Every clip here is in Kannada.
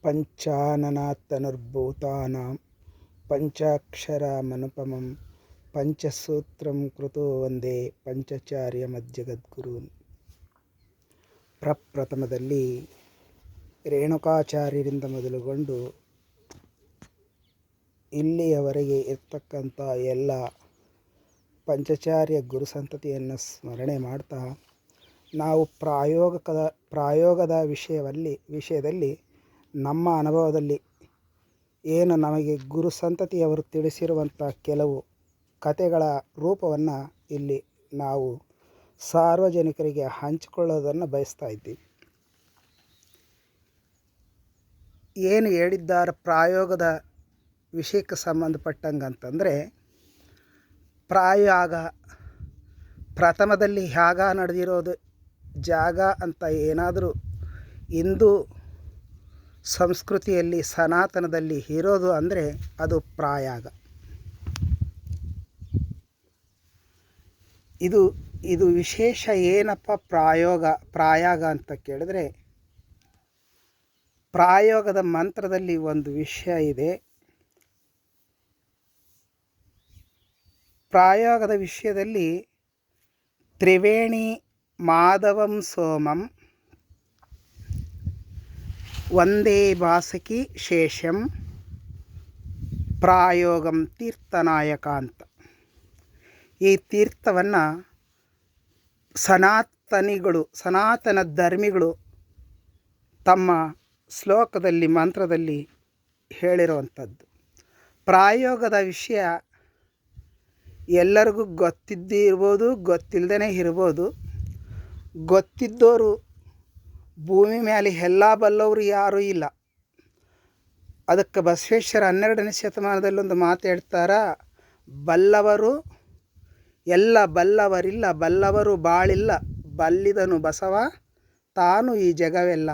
ಪಂಚಾನನಾತ್ತನುರ್ಭೂತಾನಾಂ ಪಂಚಾಕ್ಷರಮನುಪಮಂ ಪಂಚಸೂತ್ರಂ ಕೃತೋ ವಂದೇ ಪಂಚಚಾರ್ಯಮಜ್ಜಗದ್ಗುರೂನ್. ಪ್ರಪ್ರಥಮದಲ್ಲಿ ರೇಣುಕಾಚಾರ್ಯರಿಂದ ಮೊದಲುಗೊಂಡು ಇಲ್ಲಿಯವರೆಗೆ ಇರ್ತಕ್ಕಂಥ ಎಲ್ಲ ಪಂಚಚಾರ್ಯ ಗುರು ಸಂತತಿಯನ್ನು ಸ್ಮರಣೆ ಮಾಡ್ತಾ ನಾವು ಪ್ರಾಯೋಗದ ವಿಷಯದಲ್ಲಿ ನಮ್ಮ ಅನುಭವದಲ್ಲಿ ಏನು ನಮಗೆ ಗುರು ಸಂತತಿಯವರು ತಿಳಿಸಿರುವಂಥ ಕೆಲವು ಕಥೆಗಳ ರೂಪವನ್ನು ಇಲ್ಲಿ ನಾವು ಸಾರ್ವಜನಿಕರಿಗೆ ಹಂಚಿಕೊಳ್ಳೋದನ್ನು ಬಯಸ್ತಾ ಇದ್ದೀವಿ. ಏನು ಹೇಳಿದ್ದಾರೆ ಪ್ರಾಯೋಗದ ವಿಷಯಕ್ಕೆ ಸಂಬಂಧಪಟ್ಟಂಗಂತಂದರೆ, ಪ್ರಾಯೋಗ ಪ್ರಥಮದಲ್ಲಿ ಯಾಗ ನಡೆದಿರೋದು ಜಾಗ ಅಂತ ಏನಾದರೂ ಹಿಂದೂ ಸಂಸ್ಕೃತಿಯಲ್ಲಿ ಸನಾತನದಲ್ಲಿ ಇರೋದು ಅಂದರೆ ಅದು ಪ್ರಾಯಾಗ. ಇದು ವಿಶೇಷ ಏನಪ್ಪ ಪ್ರಾಯಾಗ ಅಂತ ಕೇಳಿದ್ರೆ, ಪ್ರಾಯೋಗದ ಮಂತ್ರದಲ್ಲಿ ಒಂದು ವಿಷಯ ಇದೆ. ಪ್ರಾಯೋಗದ ವಿಷಯದಲ್ಲಿ ತ್ರಿವೇಣಿ ಮಾಧವಂ ಸೋಮಂ ವಂದೇ ವಾಸಕಿ ಶೇಷಂ ಪ್ರಾಯೋಗಂ ತೀರ್ಥನಾಯಕ ಅಂತ. ಈ ತೀರ್ಥವನ್ನು ಸನಾತನ ಧರ್ಮಿಗಳು ತಮ್ಮ ಶ್ಲೋಕದಲ್ಲಿ ಮಂತ್ರದಲ್ಲಿ ಹೇಳಿರುವಂಥದ್ದು. ಪ್ರಾಯೋಗದ ವಿಷಯ ಎಲ್ಲರಿಗೂ ಗೊತ್ತಿದ್ದಿರ್ಬೋದು, ಗೊತ್ತಿಲ್ಲದೇ ಇರ್ಬೋದು. ಗೊತ್ತಿದ್ದವರು ಭೂಮಿ ಮೇಲೆ ಎಲ್ಲ ಬಲ್ಲವರು ಯಾರೂ ಇಲ್ಲ. ಅದಕ್ಕೆ ಬಸವೇಶ್ವರ 12ನೇ ಶತಮಾನದಲ್ಲಿ ಒಂದು ಮಾತು ಹೇಳ್ತಾರ, ಬಲ್ಲವರು ಎಲ್ಲ ಬಲ್ಲವರಿಲ್ಲ, ಬಲ್ಲವರು ಬಾಳಿಲ್ಲ, ಬಲ್ಲಿದನು ಬಸವ ತಾನು ಈ ಜಗವೆಲ್ಲ.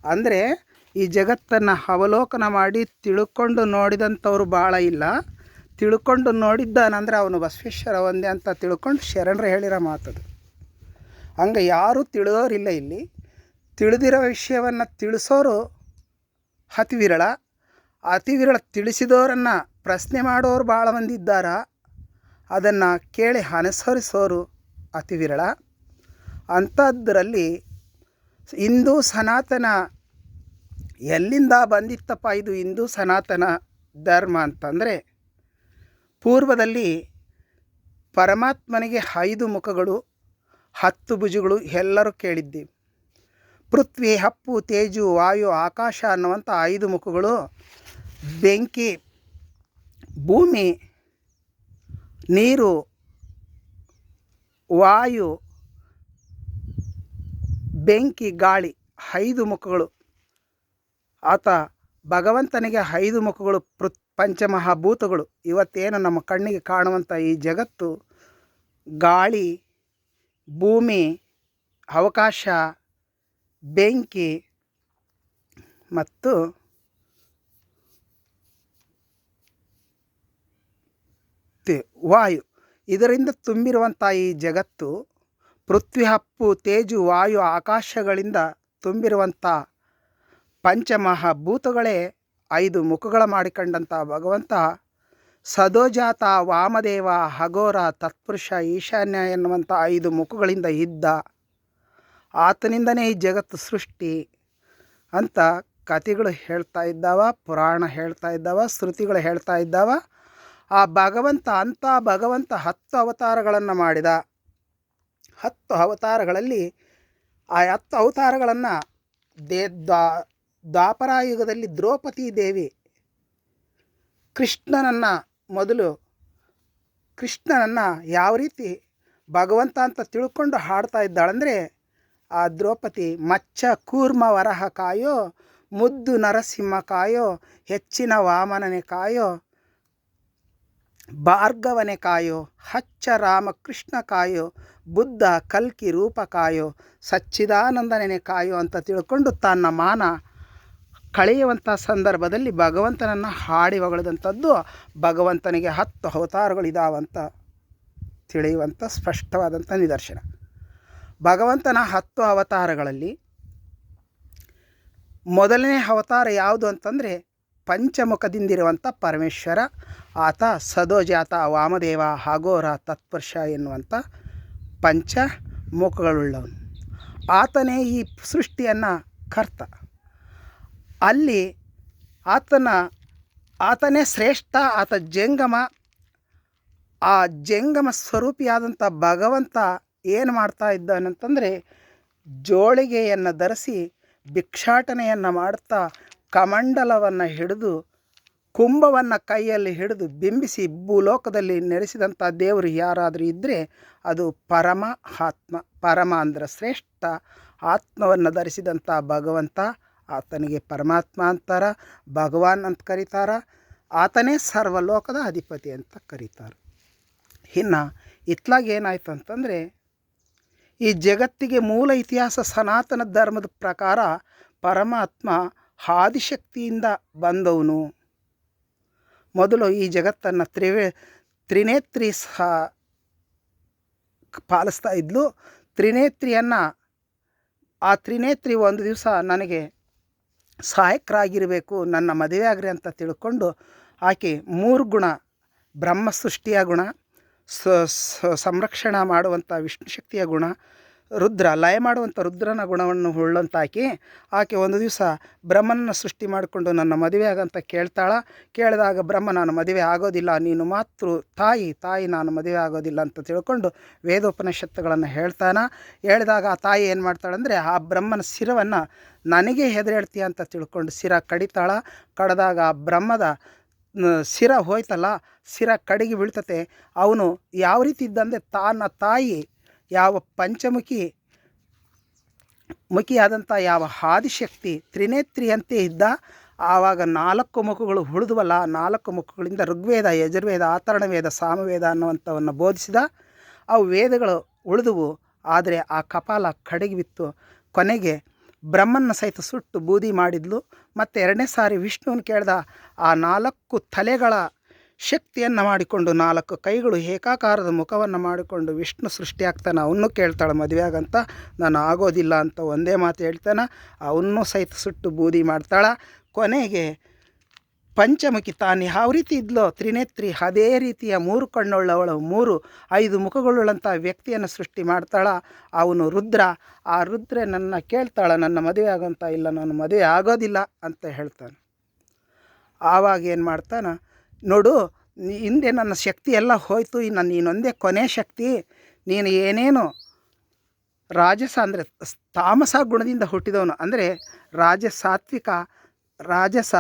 ಅಂದರೆ ಈ ಜಗತ್ತನ್ನು ಅವಲೋಕನ ಮಾಡಿ ತಿಳ್ಕೊಂಡು ನೋಡಿದಂಥವ್ರು ಭಾಳ ಇಲ್ಲ. ತಿಳ್ಕೊಂಡು ನೋಡಿದ್ದಾನಂದರೆ ಅವನು ಬಸವೇಶ್ವರ ಒಂದೇ ಅಂತ ತಿಳ್ಕೊಂಡು ಶರಣರು ಹೇಳಿರೋ ಮಾತದು. ಹಂಗೆ ಯಾರೂ ತಿಳಿದೋರಿಲ್ಲ ಇಲ್ಲಿ. ತಿಳಿದಿರೋ ವಿಷಯವನ್ನು ತಿಳಿಸೋರು ಅತಿ ವಿರಳ. ತಿಳಿಸಿದವರನ್ನು ಪ್ರಶ್ನೆ ಮಾಡೋರು ಭಾಳ ಮಂದಿ ಇದ್ದಾರೆ. ಅದನ್ನು ಕೇಳಿ ಅನುಸರಿಸೋರು ಅತಿ ವಿರಳ. ಅಂಥದ್ರಲ್ಲಿ ಹಿಂದೂ ಸನಾತನ ಎಲ್ಲಿಂದ ಬಂದಿತ್ತಪ್ಪ ಇದು ಹಿಂದೂ ಸನಾತನ ಧರ್ಮ ಅಂತಂದರೆ, ಪೂರ್ವದಲ್ಲಿ ಪರಮಾತ್ಮನಿಗೆ 5 ಮುಖಗಳು 10 ಭುಜಗಳು ಎಲ್ಲರೂ ಕೇಳಿದ್ದೀವಿ. ಪೃಥ್ವಿ, ಅಪ್ಪು, ತೇಜು, ವಾಯು, ಆಕಾಶ ಅನ್ನುವಂಥ 5 ಮುಖಗಳು. ಬೆಂಕಿ, ಭೂಮಿ, ನೀರು, ವಾಯು, ಬೆಂಕಿ, ಗಾಳಿ 5 ಮುಖಗಳು. ಆತ ಭಗವಂತನಿಗೆ 5 ಮುಖಗಳು. ಪಂಚಮಹಾಭೂತಗಳು ಇವತ್ತೇನು ನಮ್ಮ ಕಣ್ಣಿಗೆ ಕಾಣುವಂಥ ಈ ಜಗತ್ತು, ಗಾಳಿ, ಭೂಮಿ, ಅವಕಾಶ, ಬೆಂಕಿ ಮತ್ತು ವಾಯು, ಇದರಿಂದ ತುಂಬಿರುವಂಥ ಈ ಜಗತ್ತು ಪೃಥ್ವಿ, ಅಪ್ಪು, ತೇಜು, ವಾಯು, ಆಕಾಶಗಳಿಂದ ತುಂಬಿರುವಂಥ ಪಂಚಮಹಾಭೂತಗಳೇ 5 ಮುಖಗಳ ಮಾಡಿಕೊಂಡಂಥ ಭಗವಂತ ಸದೋಜಾತ, ವಾಮದೇವ, ಹಗೋರ, ತತ್ಪುರುಷ, ಈಶಾನ್ಯ ಎನ್ನುವಂಥ 5 ಮುಖಗಳಿಂದ ಇದ್ದ. ಆತನಿಂದನೇ ಈ ಜಗತ್ತು ಸೃಷ್ಟಿ ಅಂತ ಕಥೆಗಳು ಹೇಳ್ತಾ ಇದ್ದಾವ, ಪುರಾಣ ಹೇಳ್ತಾ ಇದ್ದಾವ, ಶ್ರುತಿಗಳು ಹೇಳ್ತಾ ಇದ್ದಾವ. ಆ ಭಗವಂತ 10 ಅವತಾರಗಳನ್ನು ಮಾಡಿದ. 10 ಅವತಾರಗಳಲ್ಲಿ ಆ 10 ಅವತಾರಗಳನ್ನು ದ್ವಾಪರಾಯುಗದಲ್ಲಿ ದ್ರೌಪದಿ ದೇವಿ ಕೃಷ್ಣನನ್ನು ಯಾವ ರೀತಿ ಭಗವಂತ ಅಂತ ತಿಳ್ಕೊಂಡು ಹಾಡ್ತಾ ಇದ್ದಾಳಂದರೆ, ಆ ದ್ರೌಪದಿ ಮಚ್ಚ ಕೂರ್ಮ ವರಹ ಕಾಯೋ, ಮುದ್ದು ನರಸಿಂಹ ಕಾಯೋ, ಹೆಚ್ಚಿನ ವಾಮನನೇ ಕಾಯೋ, ಭಾರ್ಗವನೇ ಕಾಯೋ, ಹಚ್ಚ ರಾಮಕೃಷ್ಣ ಕಾಯೋ, ಬುದ್ಧ ಕಲ್ಕಿ ರೂಪ ಕಾಯೋ, ಸಚ್ಚಿದಾನಂದನೇ ಕಾಯೋ ಅಂತ ತಿಳ್ಕೊಂಡು ತನ್ನ ಮಾನ ಕಳೆಯುವಂಥ ಸಂದರ್ಭದಲ್ಲಿ ಭಗವಂತನನ್ನು ಹಾಡಿ ಹೊಗಳಿದಂಥದ್ದು. ಭಗವಂತನಿಗೆ 10 ಅವತಾರಗಳಿದಾವಂತ ತಿಳಿಯುವಂಥ ಸ್ಪಷ್ಟವಾದಂಥ ನಿದರ್ಶನ. ಭಗವಂತನ 10 ಅವತಾರಗಳಲ್ಲಿ ಮೊದಲನೇ ಅವತಾರ ಯಾವುದು ಅಂತಂದರೆ ಪಂಚಮುಖದಿಂದಿರುವಂಥ ಪರಮೇಶ್ವರ. ಆತ ಸದೋಜಾತ, ವಾಮದೇವ, ಹಾಗೋರ, ತತ್ಪುರುಷ ಎನ್ನುವಂಥ ಪಂಚಮುಖಗಳುಳ್ಳವನು. ಆತನೇ ಈ ಸೃಷ್ಟಿಯನ್ನು ಕರ್ತ. ಅಲ್ಲಿ ಆತನೇ ಶ್ರೇಷ್ಠ, ಆತ ಜಂಗಮ. ಆ ಜಂಗಮ ಸ್ವರೂಪಿಯಾದಂಥ ಭಗವಂತ ಏನು ಮಾಡ್ತಾ ಇದ್ದಾನಂತಂದರೆ, ಜೋಳಿಗೆಯನ್ನು ಧರಿಸಿ ಭಿಕ್ಷಾಟನೆಯನ್ನು ಮಾಡ್ತಾ ಕಮಂಡಲವನ್ನು ಹಿಡಿದು ಕುಂಭವನ್ನು ಕೈಯಲ್ಲಿ ಹಿಡಿದು ಬಿಂಬಿಸಿ ಭೂಲೋಕದಲ್ಲಿ ನೆಲೆಸಿದಂಥ ದೇವರು ಯಾರಾದರೂ ಇದ್ದರೆ ಅದು ಪರಮ ಆತ್ಮ. ಪರಮ ಅಂದರೆ ಶ್ರೇಷ್ಠ ಆತ್ಮವನ್ನು ಧರಿಸಿದಂಥ ಭಗವಂತ. ಆತನಿಗೆ ಪರಮಾತ್ಮ ಅಂತಾರ, ಭಗವಾನ್ ಅಂತ ಕರೀತಾರ. ಆತನೇ ಸರ್ವಲೋಕದ ಅಧಿಪತಿ ಅಂತ ಕರೀತಾರೆ. ಇನ್ನು ಇತ್ಲಾಗ ಏನಾಯ್ತು ಅಂತಂದರೆ, ಈ ಜಗತ್ತಿಗೆ ಮೂಲ ಇತಿಹಾಸ ಸನಾತನ ಧರ್ಮದ ಪ್ರಕಾರ ಪರಮಾತ್ಮ ಆದಿಶಕ್ತಿಯಿಂದ ಬಂದವನು. ಮೊದಲು ಈ ಜಗತ್ತನ್ನು ತ್ರಿನೇತ್ರಿ ಪಾಲಿಸ್ತಾ ಇದ್ಲು. ತ್ರಿನೇತ್ರಿಯನ್ನು ಆ ತ್ರಿನೇತ್ರಿ ಒಂದು ದಿವಸ ನನಗೆ ಸಹಾಯಕರಾಗಿರಬೇಕು, ನನ್ನ ಮದುವೆ ಆಗ್ರಿ ಅಂತ ತಿಳ್ಕೊಂಡು ಆಕೆ 3 ಗುಣ, ಬ್ರಹ್ಮ ಸೃಷ್ಟಿಯ ಗುಣ, ಸಂರಕ್ಷಣೆ ಮಾಡುವಂಥ ವಿಷ್ಣು ಶಕ್ತಿಯ ಗುಣ, ರುದ್ರ ಲಯ ಮಾಡುವಂಥ ರುದ್ರನ ಗುಣವನ್ನು ಉಳ್ಳಂತ ಆಕೆ ಒಂದು ದಿವಸ ಬ್ರಹ್ಮನ ಸೃಷ್ಟಿ ಮಾಡಿಕೊಂಡು ನನ್ನ ಮದುವೆ ಆಗಂತ ಕೇಳಿದಾಗ ಬ್ರಹ್ಮ ನಾನು ಮದುವೆ ಆಗೋದಿಲ್ಲ, ನೀನು ಮಾತೃ ತಾಯಿ ನಾನು ಮದುವೆ ಆಗೋದಿಲ್ಲ ಅಂತ ತಿಳ್ಕೊಂಡು ವೇದೋಪನಿಷತ್ತುಗಳನ್ನು ಹೇಳಿದಾಗ ಆ ತಾಯಿ ಏನು ಮಾಡ್ತಾಳಂದರೆ, ಆ ಬ್ರಹ್ಮನ ಶಿರವನ್ನು ನನಗೆ ಹೆದರೇಳ್ತೀಯ ಅಂತ ತಿಳ್ಕೊಂಡು ಶಿರ ಕಡಿದಾಗ ಆ ಬ್ರಹ್ಮದ ಶಿರ ಹೋಯ್ತಲ್ಲ, ಶಿರ ಕಡಿಗೆ ಬೀಳ್ತತೆ. ಅವನು ಯಾವ ರೀತಿ ಇದ್ದಂದರೆ, ತಾಯಿ ಯಾವ ಮುಖಿಯಾದಂಥ ಯಾವ ಆದಿಶಕ್ತಿ ತ್ರಿನೇತ್ರಿಯಂತೆ ಇದ್ದ. ಆವಾಗ 4 ಮುಖಗಳು ಉಳಿದುವಲ್ಲ, 4 ಮುಖಗಳಿಂದ ಋಗ್ವೇದ, ಯಜುರ್ವೇದ, ಅಥರ್ವಣವೇದ, ಸಾಮವೇದ ಅನ್ನುವಂಥವನ್ನು ಬೋಧಿಸಿದ. ಅವು ವೇದಗಳು ಉಳಿದುವು, ಆದರೆ ಆ ಕಪಾಲ ಕಡೆಗೆ ಬಿತ್ತು. ಕೊನೆಗೆ ಬ್ರಹ್ಮನ ಸಹಿತ ಸುಟ್ಟು ಬೂದಿ ಮಾಡಿದ್ಲು. ಮತ್ತು 2ನೇ ಸಾರಿ ವಿಷ್ಣುವನ್ನು ಕೇಳ್ದ. ಆ 4 ತಲೆಗಳ ಶಕ್ತಿಯನ್ನು ಮಾಡಿಕೊಂಡು 4 ಕೈಗಳು ಏಕಾಕಾರದ ಮುಖವನ್ನು ಮಾಡಿಕೊಂಡು ವಿಷ್ಣು ಸೃಷ್ಟಿ ಆಗ್ತಾನೆ. ಅವನ್ನೂ ಕೇಳ್ತಾಳೆ ಮದುವೆ ಆಗಂತ, ನಾನು ಆಗೋದಿಲ್ಲ ಅಂತ ಒಂದೇ ಮಾತು ಹೇಳ್ತಾನೆ. ಅವನ್ನೂ ಸಹಿತ ಸುಟ್ಟು ಬೂದಿ ಮಾಡ್ತಾಳೆ. ಕೊನೆಗೆ ಪಂಚಮುಖಿ ತಾನು ಯಾವ ರೀತಿ ಇದ್ಲೋ ತ್ರಿನೇತ್ರಿ, ಅದೇ ರೀತಿಯ 3 ಕಣ್ಣುಳ್ಳವಳು, 5 ಮುಖಗಳುಳ್ಳಂಥ ವ್ಯಕ್ತಿಯನ್ನು ಸೃಷ್ಟಿ ಮಾಡ್ತಾಳೆ. ಅವನು ರುದ್ರ. ಆ ರುದ್ರೆ ನನ್ನ ಕೇಳ್ತಾಳೆ, ನನ್ನ ಮದುವೆ ಆಗೋಂತ ಇಲ್ಲ, ನಾನು ಮದುವೆ ಆಗೋದಿಲ್ಲ ಅಂತ ಹೇಳ್ತಾನೆ. ಆವಾಗ ಏನು ಮಾಡ್ತಾನೆ, ನೋಡು ಹಿಂದೆ ನನ್ನ ಶಕ್ತಿ ಎಲ್ಲ ಹೋಯ್ತು, ಇನ್ನು ನೀನೊಂದೇ ಕೊನೆ ಶಕ್ತಿ. ನೀನು ಏನೇನು ರಾಜಸ ಅಂದರೆ ತಾಮಸ ಗುಣದಿಂದ ಹುಟ್ಟಿದವನು, ಅಂದರೆ ಸಾತ್ವಿಕ, ರಾಜಸ,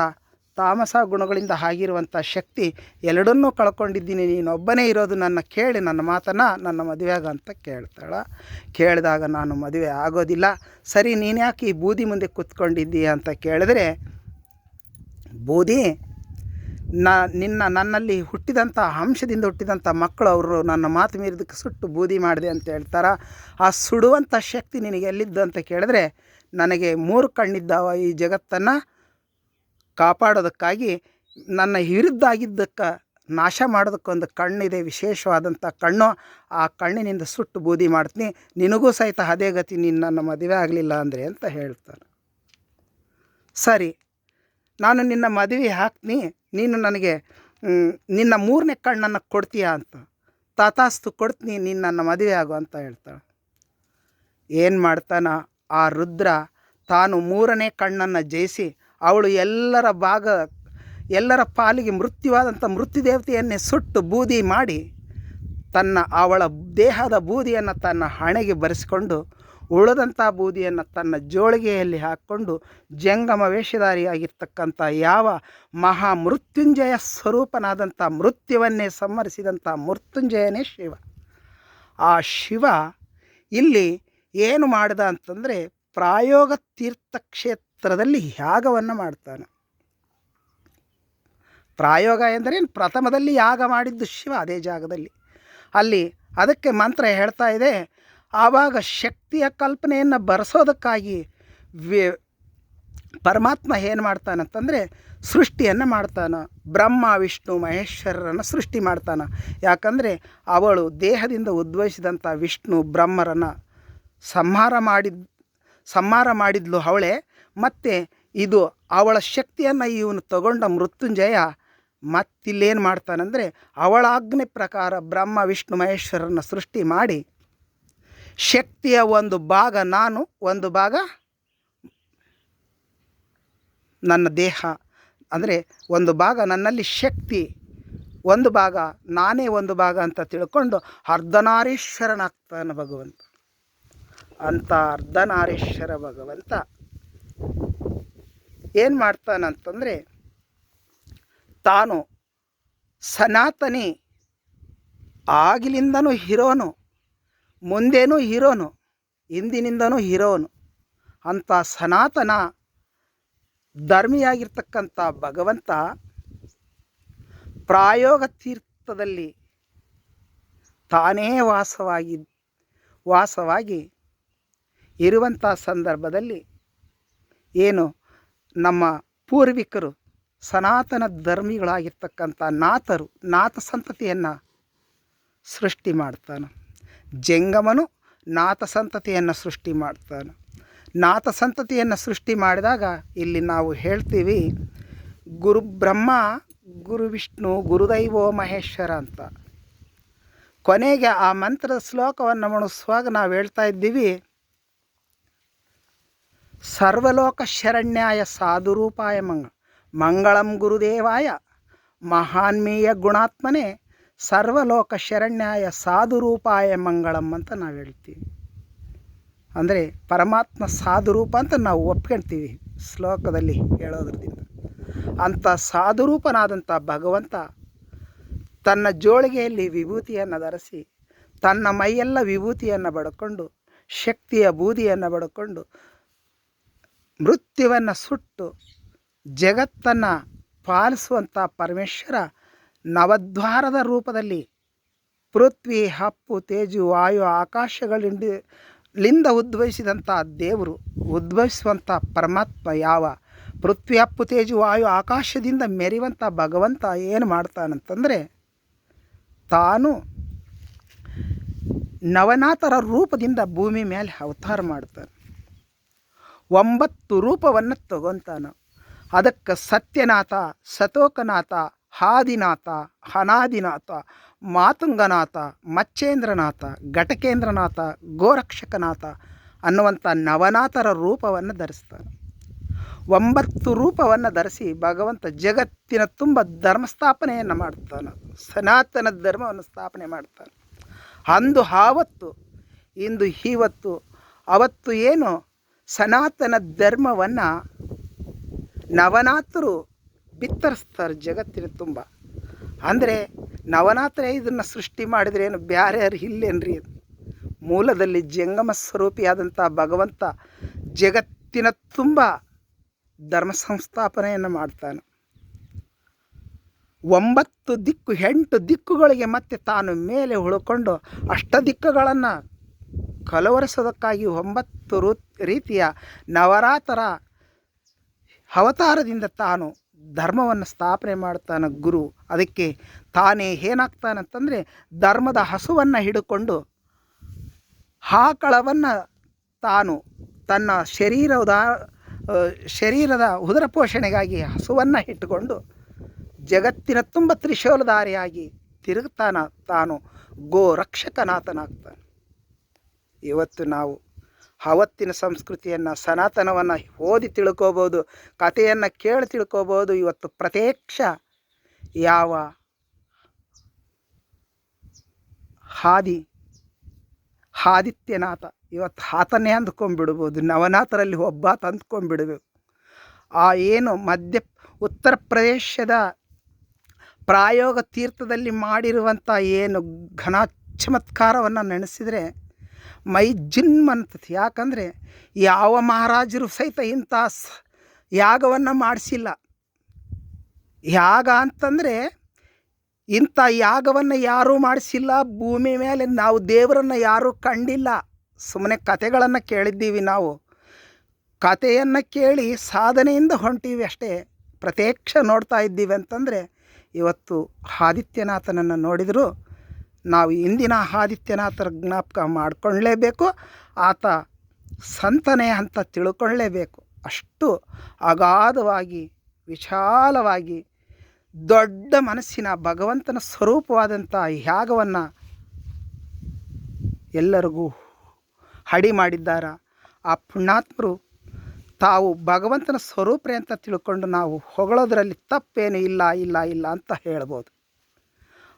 ತಾಮಸ ಗುಣಗಳಿಂದ ಆಗಿರುವಂಥ ಶಕ್ತಿ ಎರಡನ್ನೂ ಕಳ್ಕೊಂಡಿದ್ದೀನಿ. ನೀನೊಬ್ಬನೇ ಇರೋದು, ನನ್ನ ಕೇಳಿ ನನ್ನ ಮಾತನ್ನು, ನನ್ನ ಮದುವೆ ಆಗ ಅಂತ ಕೇಳಿದಾಗ ನಾನು ಮದುವೆ ಆಗೋದಿಲ್ಲ. ಸರಿ, ನೀನು ಯಾಕೆ ಈ ಬೂದಿ ಮುಂದೆ ಕೂತ್ಕೊಂಡಿದ್ದೀಯ ಅಂತ ಕೇಳಿದ್ರೆ, ಬೂದಿ ನನ್ನಲ್ಲಿ ಹುಟ್ಟಿದಂಥ ಅಂಶದಿಂದ ಹುಟ್ಟಿದಂಥ ಮಕ್ಕಳು, ಅವರು ನನ್ನ ಮಾತು ಮೀರಿದಕ್ಕೆ ಸುಟ್ಟು ಬೂದಿ ಮಾಡಿದೆ ಅಂತ ಹೇಳ್ತಾರೆ. ಆ ಸುಡುವಂಥ ಶಕ್ತಿ ನಿನಗೆ ಎಲ್ಲಿದ್ದು ಅಂತ ಕೇಳಿದ್ರೆ, ನನಗೆ 3 ಕಣ್ಣಿದ್ದಾವ. ಈ ಜಗತ್ತನ್ನು ಕಾಪಾಡೋದಕ್ಕಾಗಿ ನನ್ನ ವಿರುದ್ಧಾಗಿದ್ದಕ್ಕೆ ನಾಶ ಮಾಡೋದಕ್ಕೊಂದು ಕಣ್ಣಿದೆ, ವಿಶೇಷವಾದಂಥ ಕಣ್ಣು. ಆ ಕಣ್ಣಿನಿಂದ ಸುಟ್ಟು ಬೂದಿ ಮಾಡ್ತೀನಿ, ನಿನಗೂ ಸಹಿತ ಅದೇ ಗತಿ, ನೀನು ನನ್ನ ಮದುವೆ ಆಗಲಿಲ್ಲ ಅಂದರೆ ಅಂತ ಹೇಳ್ತಾನೆ. ಸರಿ, ನಾನು ನಿನ್ನ ಮದುವೆ ಹಾಕ್ತೀನಿ, ನೀನು ನನಗೆ ನಿನ್ನ 3ನೇ ಕಣ್ಣನ್ನು ಕೊಡ್ತೀಯಾ ಅಂತ. ತಥಾಸ್ತು, ಕೊಡ್ತೀನಿ, ನೀನು ನನ್ನ ಮದುವೆ ಆಗು ಅಂತ ಹೇಳ್ತಾಳೆ. ಏನು ಮಾಡ್ತಾನ ಆ ರುದ್ರ, ತಾನು 3ನೇ ಕಣ್ಣನ್ನು ಜಯಿಸಿ ಅವಳು ಎಲ್ಲರ ಪಾಲಿಗೆ ಮೃತ್ಯುವಾದಂಥ ಮೃತ್ಯುದೇವತೆಯನ್ನೇ ಸುಟ್ಟು ಬೂದಿ ಮಾಡಿ ಅವಳ ದೇಹದ ಬೂದಿಯನ್ನು ತನ್ನ ಹಣೆಗೆ ಬರೆಸಿಕೊಂಡು ಉಳಿದಂಥ ಬೂದಿಯನ್ನು ತನ್ನ ಜೋಳಿಗೆಯಲ್ಲಿ ಹಾಕ್ಕೊಂಡು ಜಂಗಮ ವೇಷಧಾರಿಯಾಗಿರ್ತಕ್ಕಂಥ ಯಾವ ಮಹಾ ಮೃತ್ಯುಂಜಯ ಸ್ವರೂಪನಾದಂಥ ಮೃತ್ಯುವನ್ನೇ ಸಂಹರಿಸಿದಂಥ ಮೃತ್ಯುಂಜಯನೇ ಶಿವ. ಆ ಶಿವ ಇಲ್ಲಿ ಏನು ಮಾಡಿದ ಅಂತಂದರೆ, ಪ್ರಾಯೋಗ ತೀರ್ಥಕ್ಷೇತ್ರದಲ್ಲಿ ಯಾಗವನ್ನು ಮಾಡ್ತಾನೆ. ಪ್ರಾಯೋಗ ಎಂದರೇನು? ಪ್ರಥಮದಲ್ಲಿ ಯಾಗ ಮಾಡಿದ್ದು ಶಿವ ಅದೇ ಜಾಗದಲ್ಲಿ. ಅಲ್ಲಿ ಅದಕ್ಕೆ ಮಂತ್ರ ಹೇಳ್ತಾ ಇದೆ. ಆವಾಗ ಶಕ್ತಿಯ ಕಲ್ಪನೆಯನ್ನು ಬರೆಸೋದಕ್ಕಾಗಿ ಪರಮಾತ್ಮ ಏನು ಮಾಡ್ತಾನಂತಂದರೆ, ಸೃಷ್ಟಿಯನ್ನು ಮಾಡ್ತಾನೆ. ಬ್ರಹ್ಮ ವಿಷ್ಣು ಮಹೇಶ್ವರರನ್ನು ಸೃಷ್ಟಿ ಮಾಡ್ತಾನೆ. ಯಾಕಂದರೆ ಅವಳು ದೇಹದಿಂದ ಉದ್ಭವಿಸಿದಂಥ ವಿಷ್ಣು ಬ್ರಹ್ಮರನ್ನು ಸಂಹಾರ ಮಾಡಿದ್ಲು ಅವಳೇ. ಮತ್ತು ಇದು ಅವಳ ಶಕ್ತಿಯನ್ನು ಇವನು ತಗೊಂಡ ಮೃತ್ಯುಂಜಯ ಮತ್ತಿಲ್ಲೇನು ಮಾಡ್ತಾನಂದರೆ ಅವಳ ಆಜ್ಞೆ ಪ್ರಕಾರ ಬ್ರಹ್ಮ ವಿಷ್ಣು ಮಹೇಶ್ವರನ ಸೃಷ್ಟಿ ಮಾಡಿ ಶಕ್ತಿಯ ಒಂದು ಭಾಗ ನಾನು, ಒಂದು ಭಾಗ ನನ್ನ ದೇಹ, ಅಂದರೆ ಒಂದು ಭಾಗ ನನ್ನಲ್ಲಿ ಶಕ್ತಿ, ಒಂದು ಭಾಗ ನಾನೇ ಒಂದು ಭಾಗ ಅಂತ ತಿಳ್ಕೊಂಡು ಅರ್ಧನಾರೀಶ್ವರನಾಗ್ತಾನೆ ಭಗವಂತ. ಅಂಥ ಅರ್ಧನಾರೀಶ್ವರ ಭಗವಂತ ಏನು ಮಾಡ್ತಾನಂತಂದರೆ ತಾನು ಸನಾತನಿ, ಆಗಿಲಿಂದನೂ ಹೀರೋನು, ಮುಂದೇನೂ ಹೀರೋನು, ಹಿಂದಿನಿಂದನೂ ಹೀರೋನು. ಅಂಥ ಸನಾತನ ಧರ್ಮಿಯಾಗಿರ್ತಕ್ಕಂಥ ಭಗವಂತ ಪ್ರಾಯೋಗ ತೀರ್ಥದಲ್ಲಿ ತಾನೇ ವಾಸವಾಗಿ ಇರುವಂಥ ಸಂದರ್ಭದಲ್ಲಿ ಏನು ನಮ್ಮ ಪೂರ್ವಿಕರು ಸನಾತನ ಧರ್ಮಿಗಳಾಗಿರ್ತಕ್ಕಂಥ ನಾಥ ಸಂತತಿಯನ್ನು ಸೃಷ್ಟಿ ಮಾಡ್ತಾನೆ. ಜಂಗಮನು ನಾಥ ಸಂತತಿಯನ್ನು ಸೃಷ್ಟಿ ಮಾಡ್ತಾನೆ. ನಾಥ ಸಂತತಿಯನ್ನು ಸೃಷ್ಟಿ ಮಾಡಿದಾಗ ಇಲ್ಲಿ ನಾವು ಹೇಳ್ತೀವಿ ಗುರು ಬ್ರಹ್ಮ, ಗುರು ವಿಷ್ಣು, ಗುರುದೈವೋ ಮಹೇಶ್ವರ ಅಂತ. ಕೊನೆಗೆ ಆ ಮಂತ್ರದ ಶ್ಲೋಕವನ್ನು ಮುಗಿಸುವಾಗ ನಾವು ಹೇಳ್ತಾ ಇದ್ದೀವಿ, ಸರ್ವಲೋಕ ಶರಣ್ಯಾಯ ಸಾಧುರೂಪಾಯ ಮಂಗಳಂ ಗುರುದೇವಾಯ ಮಹಾನ್ಮೀಯ ಗುಣಾತ್ಮನೇ ಸರ್ವಲೋಕ ಶರಣ್ಯಾಯ ಸಾಧುರೂಪಾಯ ಮಂಗಳಂ ಅಂತ ನಾವು ಹೇಳ್ತೀವಿ. ಅಂದರೆ ಪರಮಾತ್ಮ ಸಾಧುರೂಪ ಅಂತ ನಾವು ಒಪ್ಕೊಳ್ತೀವಿ ಶ್ಲೋಕದಲ್ಲಿ ಹೇಳೋದ್ರದಿಂದ. ಅಂಥ ಸಾಧುರೂಪನಾದಂಥ ಭಗವಂತ ತನ್ನ ಜೋಳಿಗೆಯಲ್ಲಿ ವಿಭೂತಿಯನ್ನು ಧರಿಸಿ, ತನ್ನ ಮೈಯೆಲ್ಲ ವಿಭೂತಿಯನ್ನು ಬಡ್ಕೊಂಡು, ಶಕ್ತಿಯ ಬೂದಿಯನ್ನು ಬಡ್ಕೊಂಡು, ಮೃತ್ಯುವನ್ನು ಸುಟ್ಟು ಜಗತ್ತನ್ನು ಪಾಲಿಸುವಂಥ ಪರಮೇಶ್ವರ ನವದ್ವಾರದ ರೂಪದಲ್ಲಿ ಪೃಥ್ವಿ, ಹಪ್ಪು, ತೇಜು, ವಾಯು, ಆಕಾಶಗಳಿಂದ ಉದ್ಭವಿಸಿದಂಥ ದೇವರು, ಉದ್ಭವಿಸುವಂಥ ಪರಮಾತ್ಮ ಯಾವ ಪೃಥ್ವಿ, ಹಪ್ಪು, ತೇಜು, ವಾಯು, ಆಕಾಶದಿಂದ ಮೆರೆಯುವಂಥ ಭಗವಂತ ಏನು ಮಾಡ್ತಾನಂತಂದರೆ ತಾನು ನವನಾಥರ ರೂಪದಿಂದ ಭೂಮಿ ಮೇಲೆ ಅವತಾರ ಮಾಡ್ತಾನೆ. 9 ರೂಪವನ್ನು ತಗೊತಾನ. ಅದಕ್ಕೆ ಸತ್ಯನಾಥ, ಸತೋಕನಾಥ, ಆದಿನಾಥ, ಅನಾದಿನಾಥ, ಮಾತುಂಗನಾಥ, ಮಚ್ಚೇಂದ್ರನಾಥ, ಘಟಕೇಂದ್ರನಾಥ, ಗೋರಕ್ಷಕನಾಥ ಅನ್ನುವಂಥ ನವನಾಥರ ರೂಪವನ್ನು ಧರಿಸ್ತಾನೆ. 9 ರೂಪವನ್ನು ಧರಿಸಿ ಭಗವಂತ ಜಗತ್ತಿನ ತುಂಬ ಧರ್ಮಸ್ಥಾಪನೆಯನ್ನು ಮಾಡ್ತಾನೆ. ಸನಾತನ ಧರ್ಮವನ್ನು ಸ್ಥಾಪನೆ ಮಾಡ್ತಾನೆ. ಅಂದು ಆವತ್ತು, ಇಂದು ಇವತ್ತು, ಅವತ್ತು ಏನು ಸನಾತನ ಧರ್ಮವನ್ನು ನವನಾಥರು ಬಿತ್ತರಿಸ್ತಾರೆ ಜಗತ್ತಿನ ತುಂಬ. ಅಂದರೆ ನವನಾಥರೇ ಇದನ್ನು ಸೃಷ್ಟಿ ಮಾಡಿದ್ರೆ ಏನು ಬ್ಯಾರೆ ಯಾರು ಇಲ್ಲೇನ್ರಿ? ಮೂಲದಲ್ಲಿ ಜಂಗಮ ಸ್ವರೂಪಿಯಾದಂಥ ಭಗವಂತ ಜಗತ್ತಿನ ತುಂಬ ಧರ್ಮ ಸಂಸ್ಥಾಪನೆಯನ್ನು ಮಾಡ್ತಾನೆ. 9 ದಿಕ್ಕು 8 ದಿಕ್ಕುಗಳಿಗೆ ಮತ್ತೆ ತಾನು ಮೇಲೆ ಉಳ್ಕೊಂಡು ಅಷ್ಟದಿಕ್ಕುಗಳನ್ನು ಕಲವರಿಸೋದಕ್ಕಾಗಿ 9 ರೀತಿಯ ನವರಾತರ ಅವತಾರದಿಂದ ತಾನು ಧರ್ಮವನ್ನು ಸ್ಥಾಪನೆ ಮಾಡ್ತಾನೆ ಗುರು. ಅದಕ್ಕೆ ತಾನೇ ಏನಾಗ್ತಾನಂತಂದರೆ ಧರ್ಮದ ಹಸುವನ್ನು ಹಿಡ್ಕೊಂಡು ಆಕಳವನ್ನು ತಾನು ತನ್ನ ಶರೀರದ ಉದರ ಪೋಷಣೆಗಾಗಿ ಹಸುವನ್ನು ಇಟ್ಟುಕೊಂಡು ಜಗತ್ತಿನ ತುಂಬ ತ್ರಿಶೂಲಧಾರಿಯಾಗಿ ತಿರುಗ್ತಾನ. ತಾನು ಗೋ ರಕ್ಷಕನಾಥನಾಗ್ತಾನೆ. ಇವತ್ತು ನಾವು ಆವತ್ತಿನ ಸಂಸ್ಕೃತಿಯನ್ನು, ಸನಾತನವನ್ನು ಓದಿ ತಿಳ್ಕೋಬೋದು, ಕಥೆಯನ್ನು ಕೇಳಿ ತಿಳ್ಕೋಬೋದು. ಇವತ್ತು ಪ್ರತ್ಯಕ್ಷ ಯಾವ ಆದಿತ್ಯನಾಥ ಇವತ್ತು ಆತನೇ ಅಂದ್ಕೊಂಡ್ಬಿಡ್ಬೋದು. ನವನಾಥರಲ್ಲಿ ಒಬ್ಬಾತ ಅಂದ್ಕೊಂಡ್ಬಿಡ್ಬೇಕು. ಆ ಏನು ಉತ್ತರ ಪ್ರದೇಶದ ಪ್ರಾಯೋಗ ತೀರ್ಥದಲ್ಲಿ ಮಾಡಿರುವಂಥ ಏನು ಘನ ಚಮತ್ಕಾರವನ್ನು ನೆನೆಸಿದರೆ ಮೈ ಜಿನ್ ಅಂತತಿ. ಯಾಕಂದರೆ ಯಾವ ಮಹಾರಾಜರು ಸಹಿತ ಇಂಥ ಯಾಗವನ್ನು ಮಾಡಿಸಿಲ್ಲ. ಯಾಗ ಅಂತಂದರೆ ಇಂಥ ಯಾಗವನ್ನು ಯಾರೂ ಮಾಡಿಸಿಲ್ಲ. ಭೂಮಿ ಮೇಲೆ ನಾವು ದೇವರನ್ನು ಯಾರೂ ಕಂಡಿಲ್ಲ. ಸುಮ್ಮನೆ ಕಥೆಗಳನ್ನು ಕೇಳಿದ್ದೀವಿ. ನಾವು ಕಥೆಯನ್ನು ಕೇಳಿ ಸಾಧನೆಯಿಂದ ಹೊಂಟೀವಿ ಅಷ್ಟೇ. ಪ್ರತ್ಯಕ್ಷ ನೋಡ್ತಾ ಇದ್ದೀವಿ ಅಂತಂದರೆ ಇವತ್ತು ಆದಿತ್ಯನಾಥನನ್ನು ನೋಡಿದರೂ ನಾವು ಇಂದಿನ ಆದಿತ್ಯನಾಥರ ಜ್ಞಾಪಕ ಮಾಡಿಕೊಳ್ಳಲೇಬೇಕು. ಆತ ಸಂತನೇ ಅಂತ ತಿಳ್ಕೊಳ್ಳೇಬೇಕು. ಅಷ್ಟು ಅಗಾಧವಾಗಿ ವಿಶಾಲವಾಗಿ ದೊಡ್ಡ ಮನಸ್ಸಿನ ಭಗವಂತನ ಸ್ವರೂಪವಾದಂಥ ಯಾಗವನ್ನು ಎಲ್ಲರಿಗೂ ಹಡಿ ಮಾಡಿದ್ದಾರ. ಆ ಪುಣ್ಯಾತ್ಮರು ತಾವು ಭಗವಂತನ ಸ್ವರೂಪರೇ ಅಂತ ತಿಳ್ಕೊಂಡು ನಾವು ಹೊಗಳೋದ್ರಲ್ಲಿ ತಪ್ಪೇನು ಇಲ್ಲ ಇಲ್ಲ ಇಲ್ಲ ಅಂತ ಹೇಳ್ಬೋದು.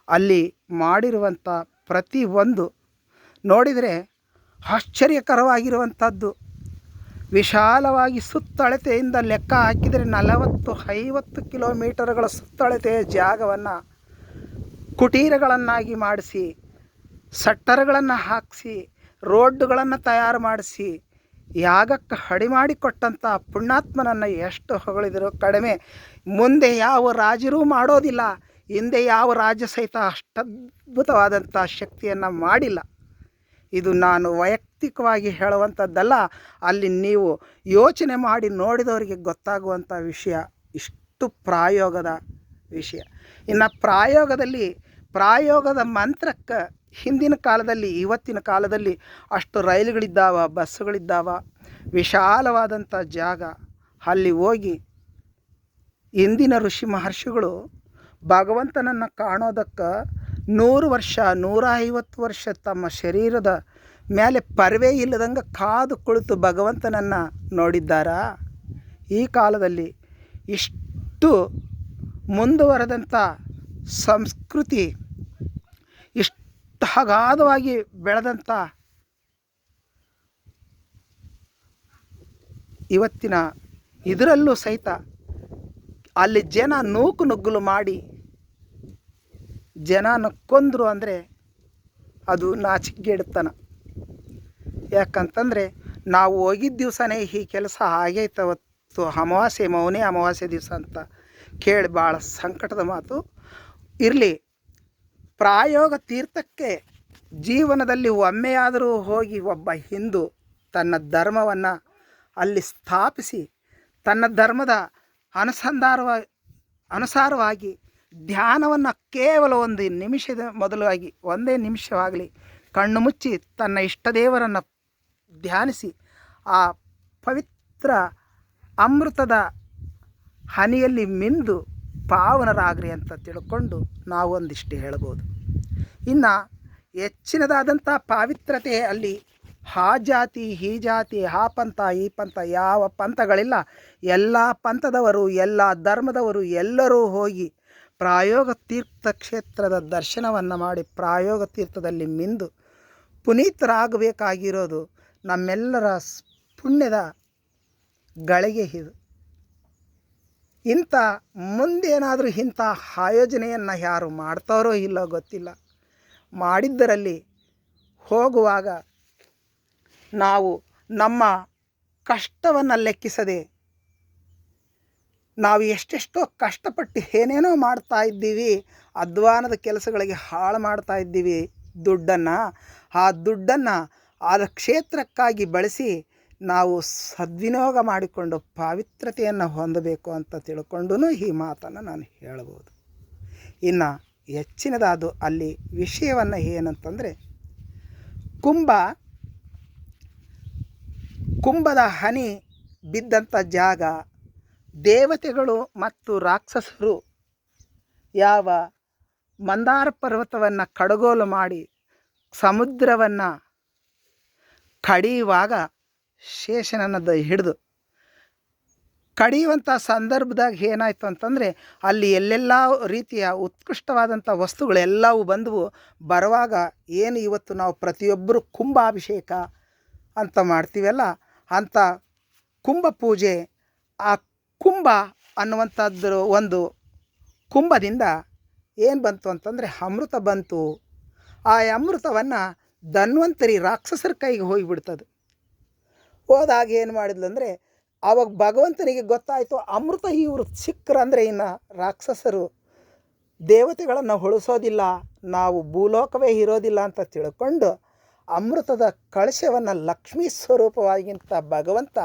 ಅಲ್ಲಿ ಮಾಡಿರುವಂಥ ಪ್ರತಿಯೊಂದು ನೋಡಿದರೆ ಆಶ್ಚರ್ಯಕರವಾಗಿರುವಂಥದ್ದು. ವಿಶಾಲವಾಗಿ ಸುತ್ತಳತೆಯಿಂದ ಲೆಕ್ಕ ಹಾಕಿದರೆ 40-50 ಕಿಲೋಮೀಟರ್ಗಳ ಸುತ್ತಳತೆಯ ಜಾಗವನ್ನು ಕುಟೀರಗಳನ್ನಾಗಿ ಮಾಡಿಸಿ, ಸಟ್ಟರ್ಗಳನ್ನು ಹಾಕಿಸಿ, ರೋಡ್ಡುಗಳನ್ನು ತಯಾರು ಮಾಡಿಸಿ ಯಾಗಕ್ಕೆ ಹಡಿ ಮಾಡಿಕೊಟ್ಟಂಥ ಪುಣ್ಯಾತ್ಮನನ್ನು ಎಷ್ಟು ಹೊಗಳಿದರೂ ಕಡಿಮೆ. ಮುಂದೆ ಯಾವ ರಾಜರೂ ಮಾಡೋದಿಲ್ಲ, ಹಿಂದೆ ಯಾವ ರಾಜ್ಯ ಸಹಿತ ಅಷ್ಟದ್ಭುತವಾದಂಥ ಶಕ್ತಿಯನ್ನು ಮಾಡಿಲ್ಲ. ಇದು ನಾನು ವೈಯಕ್ತಿಕವಾಗಿ ಹೇಳುವಂಥದ್ದಲ್ಲ, ಅಲ್ಲಿ ನೀವು ಯೋಚನೆ ಮಾಡಿ ನೋಡಿದವರಿಗೆ ಗೊತ್ತಾಗುವಂಥ ವಿಷಯ. ಇಷ್ಟು ಪ್ರಾಯೋಗದ ವಿಷಯ. ಇನ್ನು ಪ್ರಾಯೋಗದ ಮಂತ್ರಕ್ಕೆ ಹಿಂದಿನ ಕಾಲದಲ್ಲಿ ಇವತ್ತಿನ ಕಾಲದಲ್ಲಿ ಅಷ್ಟು ರೈಲುಗಳಿದ್ದಾವ, ಬಸ್ಸುಗಳಿದ್ದಾವ, ವಿಶಾಲವಾದಂಥ ಜಾಗ. ಅಲ್ಲಿ ಹೋಗಿ ಇಂದಿನ ಋಷಿ ಮಹರ್ಷಿಗಳು ಭಗವಂತನನ್ನು ಕಾಣೋದಕ್ಕೆ 100 ವರ್ಷ 150 ವರ್ಷ ತಮ್ಮ ಶರೀರದ ಮೇಲೆ ಪರ್ವೆ ಇಲ್ಲದಂಗೆ ಕಾದು ಕುಳಿತು ಭಗವಂತನನ್ನು ನೋಡಿದ್ದಾರಾ? ಈ ಕಾಲದಲ್ಲಿ ಇಷ್ಟು ಮುಂದುವರೆದಂಥ ಸಂಸ್ಕೃತಿ, ಇಷ್ಟು ಅಗಾಧವಾಗಿ ಬೆಳೆದಂಥ ಇವತ್ತಿನ ಇದರಲ್ಲೂ ಸಹಿತ ಅಲ್ಲಿ ಜನ ನೂಕು ನುಗ್ಗಲು ಮಾಡಿ ಜನನ ಕೊಂದರು ಅಂದರೆ ಅದು ನಾಚಿಕೆಗೇಡುತನ. ಯಾಕಂತಂದರೆ ನಾವು ಹೋಗಿದ್ದ ದಿವಸನೇ ಈ ಕೆಲಸ ಆಗೈತೆ. ಅವತ್ತು ಮೌನೇ ಅಮಾವಾಸ್ಯೆ ದಿವಸ ಅಂತ ಕೇಳಿ ಭಾಳ ಸಂಕಟದ ಮಾತು. ಇರಲಿ, ಪ್ರಾಯೋಗ ತೀರ್ಥಕ್ಕೆ ಜೀವನದಲ್ಲಿ ಒಮ್ಮೆಯಾದರೂ ಹೋಗಿ ಒಬ್ಬ ಹಿಂದೂ ತನ್ನ ಧರ್ಮವನ್ನು ಅಲ್ಲಿ ಸ್ಥಾಪಿಸಿ ತನ್ನ ಧರ್ಮದ ಅನುಸಾರವಾಗಿ ಧ್ಯಾನವನ್ನು ಕೇವಲ ಒಂದು ನಿಮಿಷದ ಮೊದಲಾಗಿ ಒಂದೇ ನಿಮಿಷವಾಗಲಿ ಕಣ್ಣು ಮುಚ್ಚಿ ತನ್ನ ಇಷ್ಟದೇವರನ್ನು ಧ್ಯಾನಿಸಿ ಆ ಪವಿತ್ರ ಅಮೃತದ ಹನಿಯಲ್ಲಿ ಮಿಂದು ಪಾವನರಾಗ್ರಿ ಅಂತ ತಿಳ್ಕೊಂಡು ನಾವು ಒಂದಿಷ್ಟು ಹೇಳ್ಬೋದು. ಇನ್ನು ಹೆಚ್ಚಿನದಾದಂಥ ಪಾವಿತ್ರತೆ ಅಲ್ಲಿ ಆ ಜಾತಿ ಈ ಜಾತಿ ಆ ಪಂಥ ಈ ಪಂಥ ಯಾವ ಪಂಥಗಳಿಲ್ಲ. ಎಲ್ಲ ಪಂಥದವರು ಎಲ್ಲ ಧರ್ಮದವರು ಎಲ್ಲರೂ ಹೋಗಿ ಪ್ರಾಯೋಗ ತೀರ್ಥ ಕ್ಷೇತ್ರದ ದರ್ಶನವನ್ನು ಮಾಡಿ ಪ್ರಾಯೋಗ ತೀರ್ಥದಲ್ಲಿ ಮಿಂದು ಪುನೀತರಾಗಬೇಕಾಗಿರೋದು ನಮ್ಮೆಲ್ಲರ ಪುಣ್ಯದ ಗಳಿಗೆ ಇದು. ಇಂಥ ಮುಂದೇನಾದರೂ ಇಂಥ ಆಯೋಜನೆಯನ್ನು ಯಾರು ಮಾಡ್ತಾರೋ ಇಲ್ಲೋ ಗೊತ್ತಿಲ್ಲ. ಮಾಡಿದ್ದರಲ್ಲಿ ಹೋಗುವಾಗ ನಾವು ನಮ್ಮ ಕಷ್ಟವನ್ನು ಲೆಕ್ಕಿಸದೆ ನಾವು ಎಷ್ಟೆಷ್ಟೋ ಕಷ್ಟಪಟ್ಟು ಏನೇನೋ ಮಾಡ್ತಾ ಇದ್ದೀವಿ, ಅಧ್ವಾನದ ಕೆಲಸಗಳಿಗೆ ಹಾಳು ಮಾಡ್ತಾ ಇದ್ದೀವಿ ಆ ದುಡ್ಡನ್ನು ಆದ ಕ್ಷೇತ್ರಕ್ಕಾಗಿ ಬಳಸಿ ನಾವು ಸದ್ವಿನಿಯೋಗ ಮಾಡಿಕೊಂಡು ಪಾವಿತ್ರತೆಯನ್ನು ಹೊಂದಬೇಕು ಅಂತ ತಿಳ್ಕೊಂಡು ಈ ಮಾತನ್ನು ನಾನು ಹೇಳ್ಬೋದು. ಇನ್ನು ಹೆಚ್ಚಿನದಾದು ಅಲ್ಲಿ ವಿಷಯವನ್ನು ಏನಂತಂದರೆ ಕುಂಭದ ಹನಿ ಬಿದ್ದಂಥ ಜಾಗ, ದೇವತೆಗಳು ಮತ್ತು ರಾಕ್ಷಸರು ಯಾವ ಮಂದಾರ ಪರ್ವತವನ್ನು ಕಡಗೋಲು ಮಾಡಿ ಸಮುದ್ರವನ್ನು ಕಡಿಯುವಾಗ ಶೇಷನನ್ನು ಹಿಡಿದು ಕಡಿಯುವಂಥ ಸಂದರ್ಭದಾಗ ಏನಾಯಿತು ಅಂತಂದರೆ ಅಲ್ಲಿ ಎಲ್ಲೆಲ್ಲ ರೀತಿಯ ಉತ್ಕೃಷ್ಟವಾದಂಥ ವಸ್ತುಗಳೆಲ್ಲವೂ ಬಂದವು. ಬರುವಾಗ ಏನು ಇವತ್ತು ನಾವು ಪ್ರತಿಯೊಬ್ಬರು ಕುಂಭಾಭಿಷೇಕ ಅಂತ ಮಾಡ್ತೀವಲ್ಲ, ಅಂಥ ಕುಂಭ ಪೂಜೆ, ಆ ಕುಂಭ ಅನ್ನುವಂಥದ್ದು ಒಂದು ಕುಂಭದಿಂದ ಏನು ಬಂತು ಅಂತಂದರೆ ಅಮೃತ ಬಂತು. ಆ ಅಮೃತವನ್ನು ಧನ್ವಂತರಿ ರಾಕ್ಷಸರ ಕೈಗೆ ಹೋಗಿಬಿಡ್ತದೆ. ಹೋದಾಗ ಏನು ಮಾಡಿದ್ಲಂದರೆ ಆವಾಗ ಭಗವಂತನಿಗೆ ಗೊತ್ತಾಯಿತು ಅಮೃತ ಇವರು ಸಿಕ್ಕರಂದರೆ ಇನ್ನು ರಾಕ್ಷಸರು ದೇವತೆಗಳನ್ನು ಉಳಿಸೋದಿಲ್ಲ, ನಾವು ಭೂಲೋಕವೇ ಇರೋದಿಲ್ಲ ಅಂತ ತಿಳ್ಕೊಂಡು ಅಮೃತದ ಕಳಶವನ್ನು ಲಕ್ಷ್ಮೀ ಸ್ವರೂಪವಾಗಿಂತ ಭಗವಂತ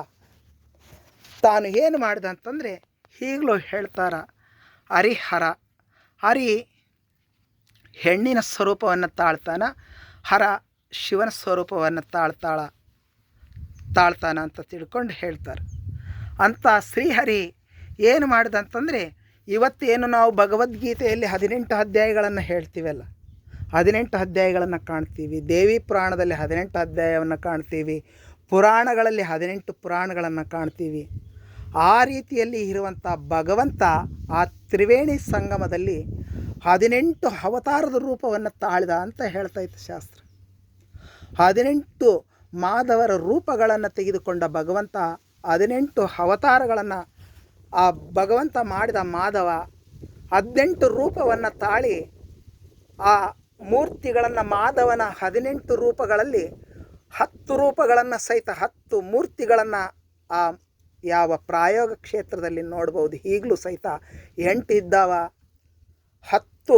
ತಾನು ಏನು ಮಾಡಿದ ಅಂತಂದರೆ ಈಗಲೂ ಹೇಳ್ತಾರ, ಹರಿ ಹೆಣ್ಣಿನ ಸ್ವರೂಪವನ್ನು ತಾಳ್ತಾನ, ಹರ ಶಿವನ ಸ್ವರೂಪವನ್ನು ತಾಳ್ತಾನ ಅಂತ ತಿಳ್ಕೊಂಡು ಹೇಳ್ತಾರೆ. ಅಂಥ ಶ್ರೀಹರಿ ಏನು ಮಾಡಿದಂತಂದರೆ ಇವತ್ತೇನು ನಾವು ಭಗವದ್ಗೀತೆಯಲ್ಲಿ 18 ಅಧ್ಯಾಯಗಳನ್ನು ಹೇಳ್ತೀವಲ್ಲ, 18 ಅಧ್ಯಾಯಗಳನ್ನು ಕಾಣ್ತೀವಿ. ದೇವಿ ಪುರಾಣದಲ್ಲಿ 18 ಅಧ್ಯಾಯವನ್ನು ಕಾಣ್ತೀವಿ. ಪುರಾಣಗಳಲ್ಲಿ 18 ಪುರಾಣಗಳನ್ನು ಕಾಣ್ತೀವಿ. ಆ ರೀತಿಯಲ್ಲಿ ಇರುವಂಥ ಭಗವಂತ ಆ ತ್ರಿವೇಣಿ ಸಂಗಮದಲ್ಲಿ 18 ಅವತಾರದ ರೂಪವನ್ನು ತಾಳಿದ ಅಂತ ಹೇಳ್ತೈತೆ ಶಾಸ್ತ್ರ. 18 ಮಾಧವರ ರೂಪಗಳನ್ನು ತೆಗೆದುಕೊಂಡ ಭಗವಂತ 18 ಅವತಾರಗಳನ್ನು ಆ ಭಗವಂತ ಮಾಡಿದ ಮಾಧವ 18 ರೂಪವನ್ನು ತಾಳಿ ಆ ಮೂರ್ತಿಗಳನ್ನು ಮಾಧವನ 18 ರೂಪಗಳಲ್ಲಿ 10 ರೂಪಗಳನ್ನು ಸಹಿತ 10 ಮೂರ್ತಿಗಳನ್ನು ಆ ಯಾವ ಪ್ರಾಯೋಗ ಕ್ಷೇತ್ರದಲ್ಲಿ ನೋಡ್ಬೋದು. ಈಗಲೂ ಸಹಿತ 8 ಇದ್ದಾವ. 10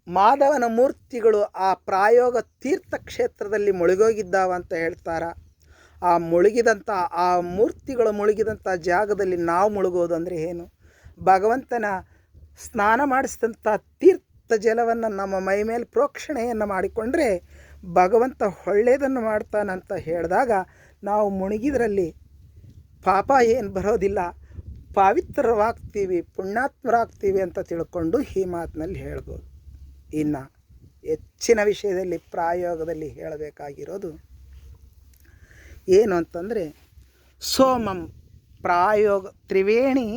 ಮಾಧವನ ಮೂರ್ತಿಗಳು ಆ ಪ್ರಾಯೋಗ ತೀರ್ಥ ಕ್ಷೇತ್ರದಲ್ಲಿ ಮುಳುಗೋಗಿದ್ದಾವ ಅಂತ ಹೇಳ್ತಾರೆ. ಆ ಮುಳುಗಿದಂಥ ಆ ಮೂರ್ತಿಗಳು ಮುಳುಗಿದಂಥ ಜಾಗದಲ್ಲಿ ನಾವು ಮುಳುಗೋದು ಅಂದರೆ ಏನು? ಭಗವಂತನ ಸ್ನಾನ ಮಾಡಿಸಿದಂಥ ತೀರ್ಥ ಜಲವನ್ನು ನಮ್ಮ ಮೈ ಮೇಲೆ ಪ್ರೋಕ್ಷಣೆಯನ್ನು ಮಾಡಿಕೊಂಡ್ರೆ ಭಗವಂತ ಒಳ್ಳೆಯದನ್ನು ಮಾಡ್ತಾನಂತ ಹೇಳಿದಾಗ ನಾವು ಮುಳುಗಿದ್ರಲ್ಲಿ ಪಾಪ ಏನು ಬರೋದಿಲ್ಲ, ಪವಿತ್ರವಾಗ್ತೀವಿ, ಪುಣ್ಯಾತ್ಮರಾಗ್ತೀವಿ ಅಂತ ತಿಳ್ಕೊಂಡು ಈ ಮಾತಿನಲ್ಲಿ ಹೇಳ್ಬೋದು. ಇನ್ನು ಹೆಚ್ಚಿನ ವಿಷಯದಲ್ಲಿ ಪ್ರಾಯೋಗದಲ್ಲಿ ಹೇಳಬೇಕಾಗಿರೋದು ಏನು ಅಂತಂದರೆ, ಸೋಮಂ ಪ್ರಾಯೋಗ ತ್ರಿವೇಣಿ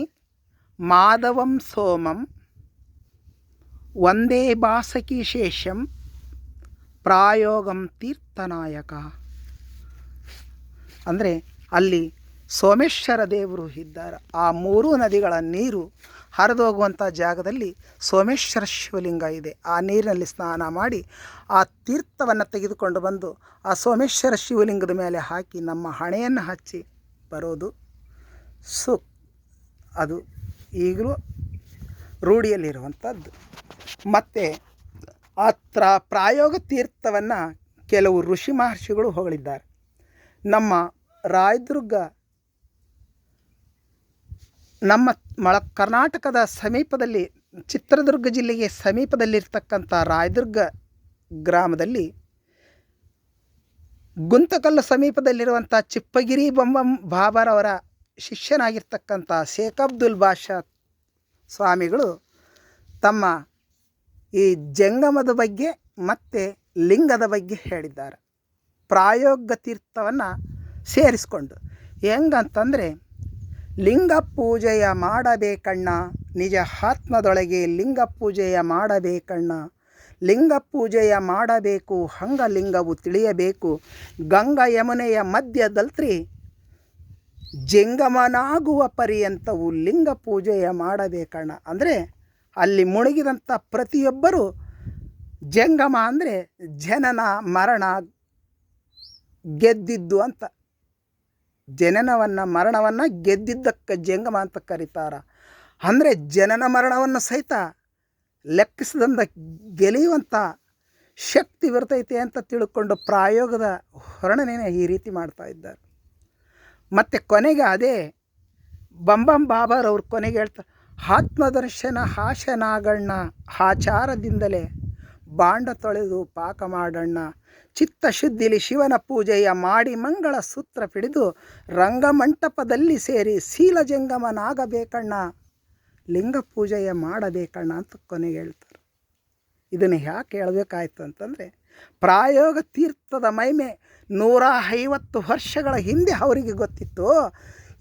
ಮಾಧವಂ ಸೋಮಂ ಒಂದೇ ಬಾಸಕಿ ಶೇಷಂ ಪ್ರಾಯೋಗಂ ತೀರ್ಥನಾಯಕ. ಅಂದರೆ ಅಲ್ಲಿ ಸೋಮೇಶ್ವರ ದೇವರು ಇದ್ದಾರೆ. ಆ 3 ನದಿಗಳ ನೀರು ಹರಿದೋಗುವಂಥ ಜಾಗದಲ್ಲಿ ಸೋಮೇಶ್ವರ ಶಿವಲಿಂಗ ಇದೆ. ಆ ನೀರಿನಲ್ಲಿ ಸ್ನಾನ ಮಾಡಿ ಆ ತೀರ್ಥವನ್ನು ತೆಗೆದುಕೊಂಡು ಬಂದು ಆ ಸೋಮೇಶ್ವರ ಶಿವಲಿಂಗದ ಮೇಲೆ ಹಾಕಿ ನಮ್ಮ ಹಣೆಯನ್ನು ಹಚ್ಚಿ ಬರೋದು ಅದು ಈಗಲೂ ರೂಢಿಯಲ್ಲಿರುವಂಥದ್ದು. ಮತ್ತು ಆ ಪ್ರಾಯೋಗ ತೀರ್ಥವನ್ನು ಕೆಲವು ಋಷಿ ಮಹರ್ಷಿಗಳು ಹೊಗಳಿದ್ದಾರೆ. ನಮ್ಮ ರಾಯದುರ್ಗ ನಮ್ಮ ಕರ್ನಾಟಕದ ಸಮೀಪದಲ್ಲಿ ಚಿತ್ರದುರ್ಗ ಜಿಲ್ಲೆಗೆ ಸಮೀಪದಲ್ಲಿರ್ತಕ್ಕಂಥ ರಾಯದುರ್ಗ ಗ್ರಾಮದಲ್ಲಿ ಗುಂತಕಲ್ಲು ಸಮೀಪದಲ್ಲಿರುವಂಥ ಚಿಪ್ಪಗಿರಿ ಬೊಮ್ಮಂ ಬಾಬಾರವರ ಶಿಷ್ಯನಾಗಿರ್ತಕ್ಕಂಥ ಶೇಖ್ ಅಬ್ದುಲ್ ಬಾಷಾ ಸ್ವಾಮಿಗಳು ತಮ್ಮ ಈ ಜಂಗಮದ ಬಗ್ಗೆ ಮತ್ತು ಲಿಂಗದ ಬಗ್ಗೆ ಹೇಳಿದ್ದಾರೆ. ಪ್ರಾಯೋಗ ತೀರ್ಥವನ್ನು ಸೇರಿಸ್ಕೊಂಡು ಹೆಂಗಂತಂದರೆ, ಲಿಂಗ ಪೂಜೆಯ ಮಾಡಬೇಕಣ್ಣ, ನಿಜ ಆತ್ಮದೊಳಗೆ ಲಿಂಗ ಪೂಜೆಯ ಮಾಡಬೇಕಣ್ಣ, ಲಿಂಗ ಪೂಜೆಯ ಮಾಡಬೇಕು, ಹಂಗ ಲಿಂಗವು ತಿಳಿಯಬೇಕು, ಗಂಗಾ ಯಮುನೆಯ ಮಧ್ಯದಲ್ತ್ರಿ ಜಂಗಮನಾಗುವ ಪರ್ಯಂತವು ಲಿಂಗ ಪೂಜೆಯ ಮಾಡಬೇಕಣ್ಣ. ಅಂದರೆ ಅಲ್ಲಿ ಮುಳುಗಿದಂಥ ಪ್ರತಿಯೊಬ್ಬರೂ ಜಂಗಮ ಅಂದರೆ ಜನನ ಮರಣ ಗೆದ್ದಿದ್ದು ಅಂತ, ಜನನವನ್ನು ಮರಣವನ್ನು ಗೆದ್ದಿದ್ದಕ್ಕೆ ಜಂಗಮ ಅಂತ ಕರೀತಾರೆ. ಅಂದರೆ ಜನನ ಮರಣವನ್ನು ಸಹಿತ ಲೆಕ್ಕಿಸದಂದ ಗೆಳೆಯುವಂಥ ಶಕ್ತಿ ಬರ್ತೈತೆ ಅಂತ ತಿಳ್ಕೊಂಡು ಪ್ರಾಯೋಗದ ವರ್ಣನೆಯನ್ನು ಈ ರೀತಿ ಮಾಡ್ತಾ ಇದ್ದಾರೆ. ಮತ್ತು ಕೊನೆಗೆ ಅದೇ ಬಂಬಂ ಬಾಬಾರವ್ರು ಕೊನೆಗೆ ಹೇಳ್ತಾರೆ, ಆತ್ಮದರ್ಶನ ಹಾಶನಾಗಣ್ಣ, ಆಚಾರದಿಂದಲೇ ಬಾಂಡ ತೊಳೆದು ಪಾಕ ಮಾಡಣ್ಣ, ಚಿತ್ತಶುದ್ಧಿಲಿ ಶಿವನ ಪೂಜೆಯ ಮಾಡಿ ಮಂಗಳ ಸೂತ್ರ ಪಿಡಿದು ರಂಗಮಂಟಪದಲ್ಲಿ ಸೇರಿ ಶೀಲಜಂಗಮನಾಗಬೇಕಣ್ಣ, ಲಿಂಗ ಪೂಜೆಯ ಮಾಡಬೇಕಣ್ಣ ಅಂತ ಕೊನೆಗೆ ಹೇಳ್ತಾರೆ. ಇದನ್ನು ಯಾಕೆ ಹೇಳಬೇಕಾಯ್ತು ಅಂತಂದರೆ, ಪ್ರಾಯೋಗ ತೀರ್ಥದ ಮಹಿಮೆ 150 ವರ್ಷಗಳ ಹಿಂದೆ ಅವರಿಗೆ ಗೊತ್ತಿತ್ತು.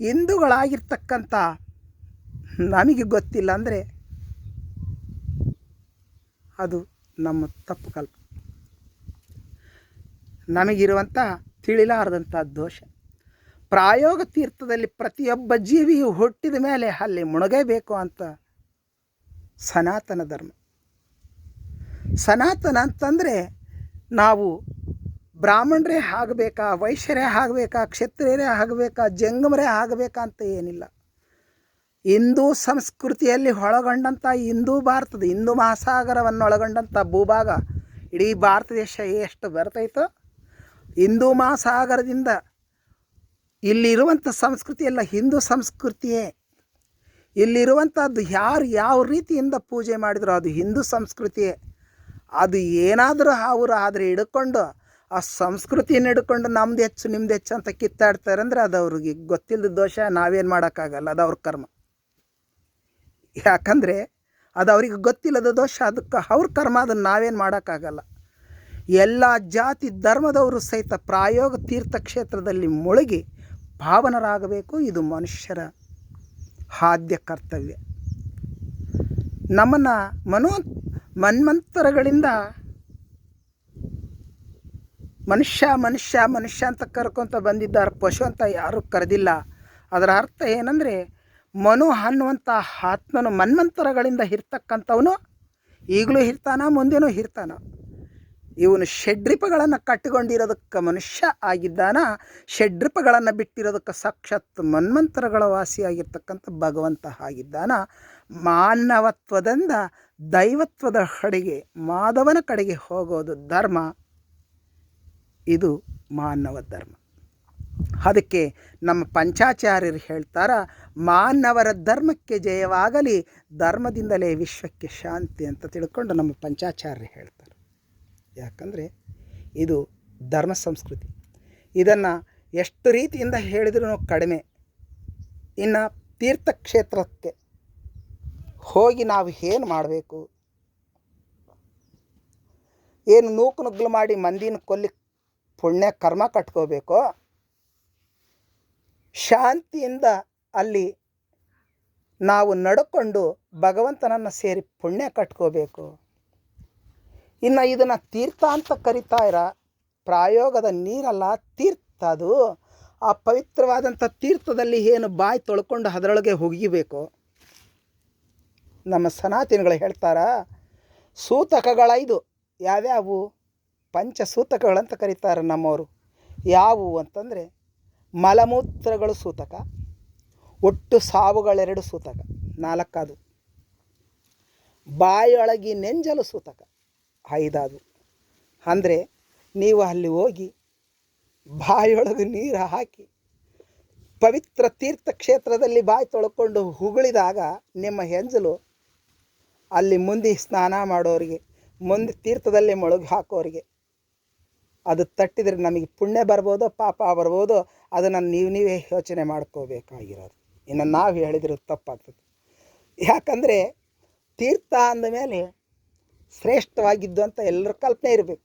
ಹಿಂದೂಗಳಾಗಿರ್ತಕ್ಕಂಥ ನಮಗೆ ಗೊತ್ತಿಲ್ಲ ಅಂದರೆ ಅದು ನಮ್ಮ ತಪ್ಪು ಕಲ್ಪನೆ, ನಮಗಿರುವಂಥ ತಿಳಿಲಾರದಂಥ ದೋಷ. ಪ್ರಾಯೋಗ ತೀರ್ಥದಲ್ಲಿ ಪ್ರತಿಯೊಬ್ಬ ಜೀವಿಯು ಹುಟ್ಟಿದ ಮೇಲೆ ಅಲ್ಲಿ ಮುಳುಗಬೇಕು ಅಂತ ಸನಾತನ ಧರ್ಮ. ಸನಾತನ ಅಂತಂದರೆ ನಾವು ಬ್ರಾಹ್ಮಣರೇ ಆಗಬೇಕಾ, ವೈಶ್ಯರೇ ಆಗಬೇಕಾ, ಕ್ಷತ್ರಿಯರೇ ಆಗಬೇಕಾ, ಜಂಗಮರೇ ಆಗಬೇಕಾ ಅಂತ ಏನಿಲ್ಲ. ಹಿಂದೂ ಸಂಸ್ಕೃತಿಯಲ್ಲಿ ಒಳಗೊಂಡಂಥ ಭಾರತದ ಹಿಂದೂ ಮಹಾಸಾಗರವನ್ನು ಒಳಗೊಂಡಂಥ ಭೂಭಾಗ ಇಡೀ ಭಾರತ ದೇಶ ಎಷ್ಟು ಬರ್ತೈತೋ, ಹಿಂದೂ ಮಹಾಸಾಗರದಿಂದ ಇಲ್ಲಿರುವಂಥ ಸಂಸ್ಕೃತಿ ಎಲ್ಲ ಹಿಂದೂ ಸಂಸ್ಕೃತಿಯೇ. ಇಲ್ಲಿರುವಂಥದ್ದು ಯಾರು ಯಾವ ರೀತಿಯಿಂದ ಪೂಜೆ ಮಾಡಿದ್ರು ಅದು ಹಿಂದೂ ಸಂಸ್ಕೃತಿಯೇ. ಅದು ಏನಾದರೂ ಅವರು ಆದರೆ ಹಿಡ್ಕೊಂಡು ಆ ಸಂಸ್ಕೃತಿಯನ್ನು ಹಿಡ್ಕೊಂಡು ನಮ್ದು ಹೆಚ್ಚು ನಿಮ್ದು ಹೆಚ್ಚು ಅಂತ ಕಿತ್ತಾಡ್ತಾರೆ ಅಂದರೆ ಅದು ಅವ್ರಿಗೆ ಗೊತ್ತಿಲ್ಲದ ದೋಷ. ನಾವೇನು ಮಾಡೋಕ್ಕಾಗಲ್ಲ, ಅದು ಅವ್ರ ಕರ್ಮ. ಯಾಕಂದರೆ ಅದು ಅವ್ರಿಗೆ ಗೊತ್ತಿಲ್ಲದ ದೋಷ, ಅದಕ್ಕೆ ಅವ್ರ ಕರ್ಮ, ಅದನ್ನು ನಾವೇನು ಮಾಡೋಕ್ಕಾಗಲ್ಲ. ಎಲ್ಲ ಜಾತಿ ಧರ್ಮದವರು ಸಹಿತ ಪ್ರಾಯೋಗ ತೀರ್ಥಕ್ಷೇತ್ರದಲ್ಲಿ ಮುಳುಗಿ ಪಾವನರಾಗಬೇಕು. ಇದು ಮನುಷ್ಯರ ಆದ್ಯ ಕರ್ತವ್ಯ. ನಮ್ಮನ್ನು ಮನ್ವಂತರಗಳಿಂದ ಮನುಷ್ಯ ಮನುಷ್ಯ ಮನುಷ್ಯ ಅಂತ ಕರ್ಕೊತ ಬಂದಿದ್ದಾರೆ, ಪಶು ಅಂತ ಯಾರೂ ಕರೆದಿಲ್ಲ. ಅದರ ಅರ್ಥ ಏನಂದರೆ, ಮನು ಅನ್ನುವಂಥ ಆತ್ಮನು ಮನ್ವಂತರಗಳಿಂದ ಇರ್ತಕ್ಕಂಥವನು ಈಗಲೂ ಇರ್ತಾನ, ಮುಂದೇನೂ ಇರ್ತಾನ. ಇವನು ಷಡ್ರಿಪಗಳನ್ನು ಕಟ್ಟಿಕೊಂಡಿರೋದಕ್ಕೆ ಮನುಷ್ಯ ಆಗಿದ್ದಾನ, ಷಡ್ರಿಪಗಳನ್ನು ಬಿಟ್ಟಿರೋದಕ್ಕೆ ಸಾಕ್ಷಾತ್ ಮನ್ವಂತರಗಳ ವಾಸಿಯಾಗಿರ್ತಕ್ಕಂಥ ಭಗವಂತ ಆಗಿದ್ದಾನ. ಮಾನವತ್ವದಿಂದ ದೈವತ್ವದ ಕಡೆಗೆ, ಮಾಧವನ ಕಡೆಗೆ ಹೋಗೋದು ಧರ್ಮ. ಇದು ಮಾನವ ಧರ್ಮ. ಅದಕ್ಕೆ ನಮ್ಮ ಪಂಚಾಚಾರ್ಯರು ಹೇಳ್ತಾರ, ಮಾನವರ ಧರ್ಮಕ್ಕೆ ಜಯವಾಗಲಿ, ಧರ್ಮದಿಂದಲೇ ವಿಶ್ವಕ್ಕೆ ಶಾಂತಿ ಅಂತ ತಿಳ್ಕೊಂಡು ನಮ್ಮ ಪಂಚಾಚಾರ್ಯರು ಹೇಳ್ತಾರೆ. ಯಾಕಂದರೆ ಇದು ಧರ್ಮ ಸಂಸ್ಕೃತಿ. ಇದನ್ನು ಎಷ್ಟು ರೀತಿಯಿಂದ ಹೇಳಿದ್ರೂ ಕಡಿಮೆ. ಇನ್ನು ತೀರ್ಥಕ್ಷೇತ್ರಕ್ಕೆ ಹೋಗಿ ನಾವು ಏನು ಮಾಡಬೇಕು, ಏನು ನೂಕು ನುಗ್ಗಲು ಮಾಡಿ ಮಂದಿನ ಕೊಲ್ಲಿ ಪುಣ್ಯ ಕರ್ಮ ಕಟ್ಕೋಬೇಕು, ಶಾಂತಿಯಿಂದ ಅಲ್ಲಿ ನಾವು ನಡ್ಕೊಂಡು ಭಗವಂತನನ್ನು ಸೇರಿ ಪುಣ್ಯ ಕಟ್ಕೋಬೇಕು. ಇನ್ನು ಇದನ್ನು ತೀರ್ಥ ಅಂತ ಕರಿತಾಯಿರ, ಪ್ರಾಯೋಗದ ನೀರಲ್ಲ, ತೀರ್ಥ ಅದು. ಆ ಪವಿತ್ರವಾದಂಥ ತೀರ್ಥದಲ್ಲಿ ಏನು ಬಾಯಿ ತೊಳ್ಕೊಂಡು ಅದರೊಳಗೆ ಹೋಗಿಬೇಕು. ನಮ್ಮ ಸನಾತನಿಗಳು ಹೇಳ್ತಾರ, ಸೂತಕಗಳೈದು ಯಾವ್ಯಾವು? ಪಂಚಸೂತಕಗಳಂತ ಕರೀತಾರೆ ನಮ್ಮವರು. ಯಾವುವು ಅಂತಂದರೆ, ಮಲಮೂತ್ರಗಳು ಸೂತಕ, ಒಟ್ಟು ಸಾವುಗಳೆರಡು ಸೂತಕ, 4. ಬಾಯೊಳಗಿ ನೆಂಜಲು ಸೂತಕ, 5. ಅಂದರೆ ನೀವು ಅಲ್ಲಿ ಹೋಗಿ ಬಾಯೊಳಗೆ ನೀರು ಹಾಕಿ ಪವಿತ್ರ ತೀರ್ಥಕ್ಷೇತ್ರದಲ್ಲಿ ಬಾಯಿ ತೊಳ್ಕೊಂಡು ಉಗುಳಿದಾಗ ನಿಮ್ಮ ಹೆಂಜಲು ಅಲ್ಲಿ ಮುಂದೆ ಸ್ನಾನ ಮಾಡೋರಿಗೆ, ಮುಂದೆ ತೀರ್ಥದಲ್ಲಿ ಮೊಳಗಿ ಹಾಕೋರಿಗೆ ಅದು ತಟ್ಟಿದರೆ ನಮಗೆ ಪುಣ್ಯ ಬರ್ಬೋದೋ ಪಾಪ ಬರ್ಬೋದೋ, ಅದನ್ನು ನೀವೇ ಯೋಚನೆ ಮಾಡ್ಕೋಬೇಕಾಗಿರೋದು. ಇನ್ನು ನಾವು ಹೇಳಿದ್ರೆ ತಪ್ಪಾಗ್ತದೆ. ಯಾಕಂದರೆ ತೀರ್ಥ ಅಂದಮೇಲೆ ಶ್ರೇಷ್ಠವಾಗಿದ್ದು ಅಂತ ಎಲ್ಲರ ಕಲ್ಪನೆ ಇರಬೇಕು.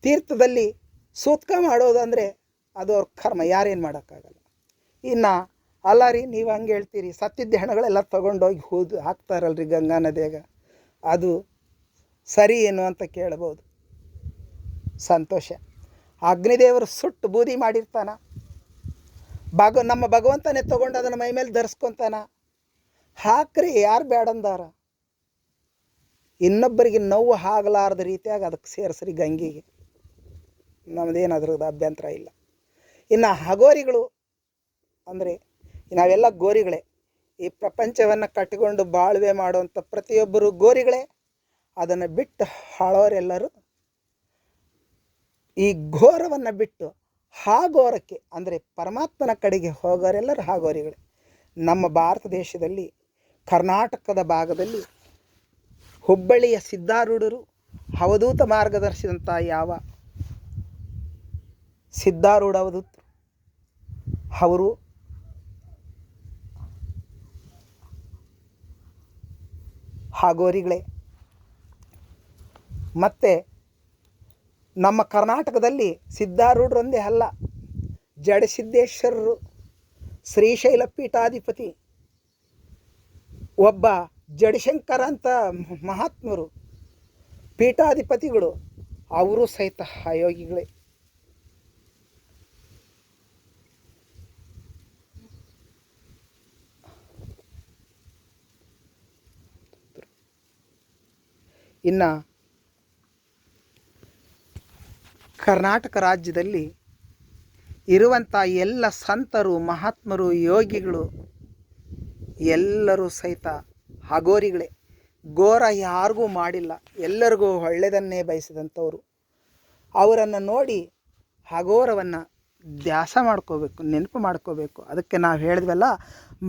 ತೀರ್ಥದಲ್ಲಿ ಸೂತ್ಕ ಮಾಡೋದಂದರೆ ಅದು ಅವ್ರ ಕರ್ಮ, ಯಾರೇನು ಮಾಡೋಕ್ಕಾಗಲ್ಲ. ಇನ್ನು ಅಲ್ಲ ರೀ, ನೀವು ಹಂಗೆ ಹೇಳ್ತೀರಿ, ಸತ್ತಿದ್ದ ಹೆಣಗಳೆಲ್ಲ ತೊಗೊಂಡೋಗಿ ಹೂದು ಹಾಕ್ತಾರಲ್ರಿ ಗಂಗಾ ನದಿಯಾಗ, ಅದು ಸರಿ ಏನು ಅಂತ ಕೇಳ್ಬೋದು. ಸಂತೋಷ. ಅಗ್ನಿದೇವರು ಸುಟ್ಟು ಬೂದಿ ಮಾಡಿರ್ತಾನ, ನಮ್ಮ ಭಗವಂತನೇ ತೊಗೊಂಡು ಅದನ್ನು ಮೈ ಮೇಲೆ ಧರಿಸ್ಕೊತಾನ. ಹಾಕ್ರಿ, ಯಾರು ಬೇಡಂದಾರ? ಇನ್ನೊಬ್ಬರಿಗೆ ನೋವು ಆಗಲಾರದ ರೀತಿಯಾಗಿ ಅದಕ್ಕೆ ಸೇರಿಸ್ರಿ ಗಂಗೆಗೆ, ನಮ್ಮದೇನಾದ್ರದ್ದು ಅಭ್ಯಂತರ ಇಲ್ಲ. ಇನ್ನು ಹಗೋರಿಗಳು ಅಂದರೆ ನಾವೆಲ್ಲ ಗೋರಿಗಳೇ. ಈ ಪ್ರಪಂಚವನ್ನು ಕಟ್ಟಿಕೊಂಡು ಬಾಳ್ವೆ ಮಾಡುವಂಥ ಪ್ರತಿಯೊಬ್ಬರು ಗೋರಿಗಳೇ. ಅದನ್ನು ಬಿಟ್ಟು ಹಾಳೋರೆಲ್ಲರೂ ಈ ಘೋರವನ್ನು ಬಿಟ್ಟು ಹಾಗೋರಕ್ಕೆ ಅಂದರೆ ಪರಮಾತ್ಮನ ಕಡೆಗೆ ಹೋಗೋರೆಲ್ಲರೂ ಹಾಗೋರಿಗಳೇ. ನಮ್ಮ ಭಾರತ ದೇಶದಲ್ಲಿ ಕರ್ನಾಟಕದ ಭಾಗದಲ್ಲಿ ಹುಬ್ಬಳ್ಳಿಯ ಸಿದ್ಧಾರೂಢರು ಅವಧೂತ ಮಾರ್ಗದರ್ಶಿದಂಥ ಯಾವ ಸಿದ್ಧಾರೂಢ ಅವಧೂತರು ಅವರು ಹಾಗೋರಿಗಳೇ. ಮತ್ತು ನಮ್ಮ ಕರ್ನಾಟಕದಲ್ಲಿ ಸಿದ್ಧಾರೂಢರೊಂದೇ ಅಲ್ಲ, ಜಡಸಿದ್ದೇಶ್ವರರು, ಶ್ರೀಶೈಲ ಪೀಠಾಧಿಪತಿ, ಒಬ್ಬ ಜಡಶಂಕರ ಅಂತ ಮಹಾತ್ಮರು ಪೀಠಾಧಿಪತಿಗಳು, ಅವರು ಸಹಿತ ಅಯೋಗಿಗಳೇ. ಇನ್ನು ಕರ್ನಾಟಕ ರಾಜ್ಯದಲ್ಲಿ ಇರುವಂಥ ಎಲ್ಲ ಸಂತರು, ಮಹಾತ್ಮರು, ಯೋಗಿಗಳು ಎಲ್ಲರೂ ಸಹಿತ ಹಗೋರಿಗಳೇ. ಘೋರ ಯಾರಿಗೂ ಮಾಡಿಲ್ಲ, ಎಲ್ಲರಿಗೂ ಒಳ್ಳೆಯದನ್ನೇ ಬಯಸಿದಂಥವ್ರು. ಅವರನ್ನು ನೋಡಿ ಹಗೋರವನ್ನು ಧ್ಯಾಸ ಮಾಡ್ಕೋಬೇಕು, ನೆನಪು ಮಾಡ್ಕೋಬೇಕು. ಅದಕ್ಕೆ ನಾವು ಹೇಳಿದ್ವಲ್ಲ,